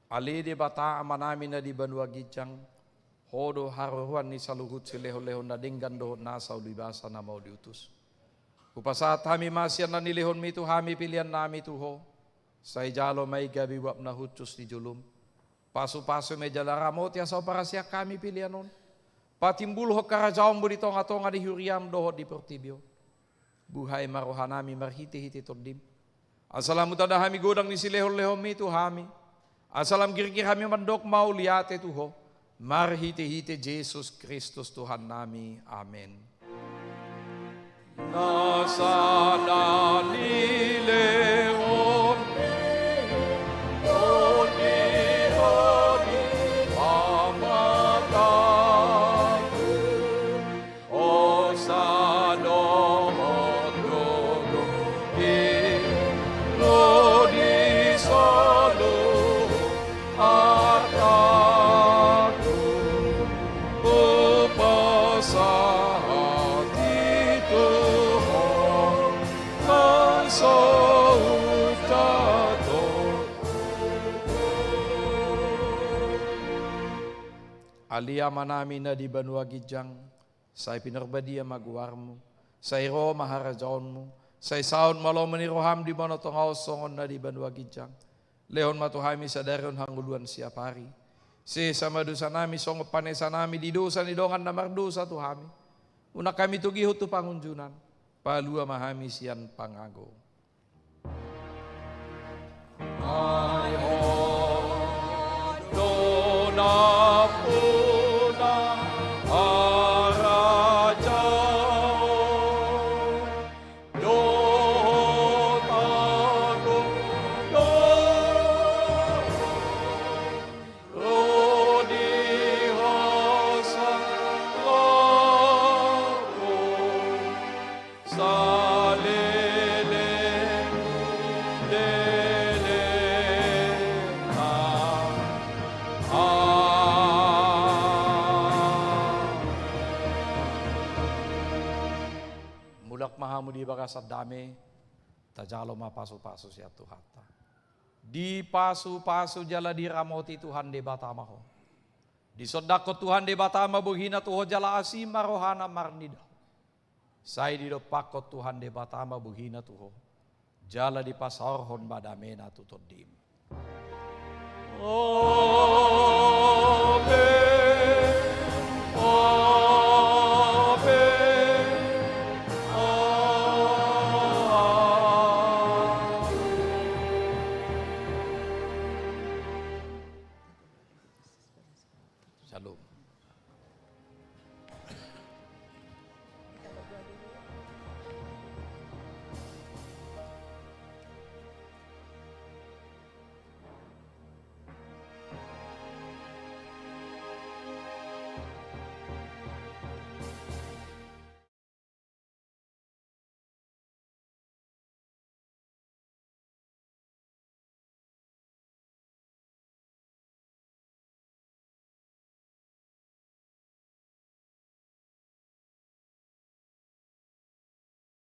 ali di bata amanami na di banua gijang hodo haruhan ni saluhut sileho-leho na dinggan dohon nasa ulibasa na mau diutus upasat hami masyan na nilihon mi tu hami pilihan nami tuho say jalo may gabi wap na hutus ni julum pasu-pasu may jalaramo tiya sa operasya kami pilihan nun patimbul ho karajaon budi tonga-tonga di huriam doho di pertibio buhay marohanami marhiti-hiti tordim asalam utada hami godang ni sileho-leho mi tu hami asalam girgir hami mandok mau liate tuho marhiti-hiti Jesus Kristus Tuhan nami amin nasa danilehon alia manami na di banua gijang say pinarbadia magwarmo say ro maharajaonmu say saon malo maniroham di mana tongaw songon na di banua gijang lehon matuhami sa daron hanguluan siap hari si sama dosa nami songo panesa nami di dosa ni dongan na mardosa tuhami una kami tugihut tu pangunjunan palua mahami sian pangago ayo dona di bagasat dame tajalo mapasu-pasu siya tuhata di pasu-pasu jala di ramoti Tuhan de batamaho di sodako Tuhan de batama buhina tuho jala asima rohana marnida say di dopakot Tuhan de batama buhina tuho jala di pasarhon badamena tutodim Shalom.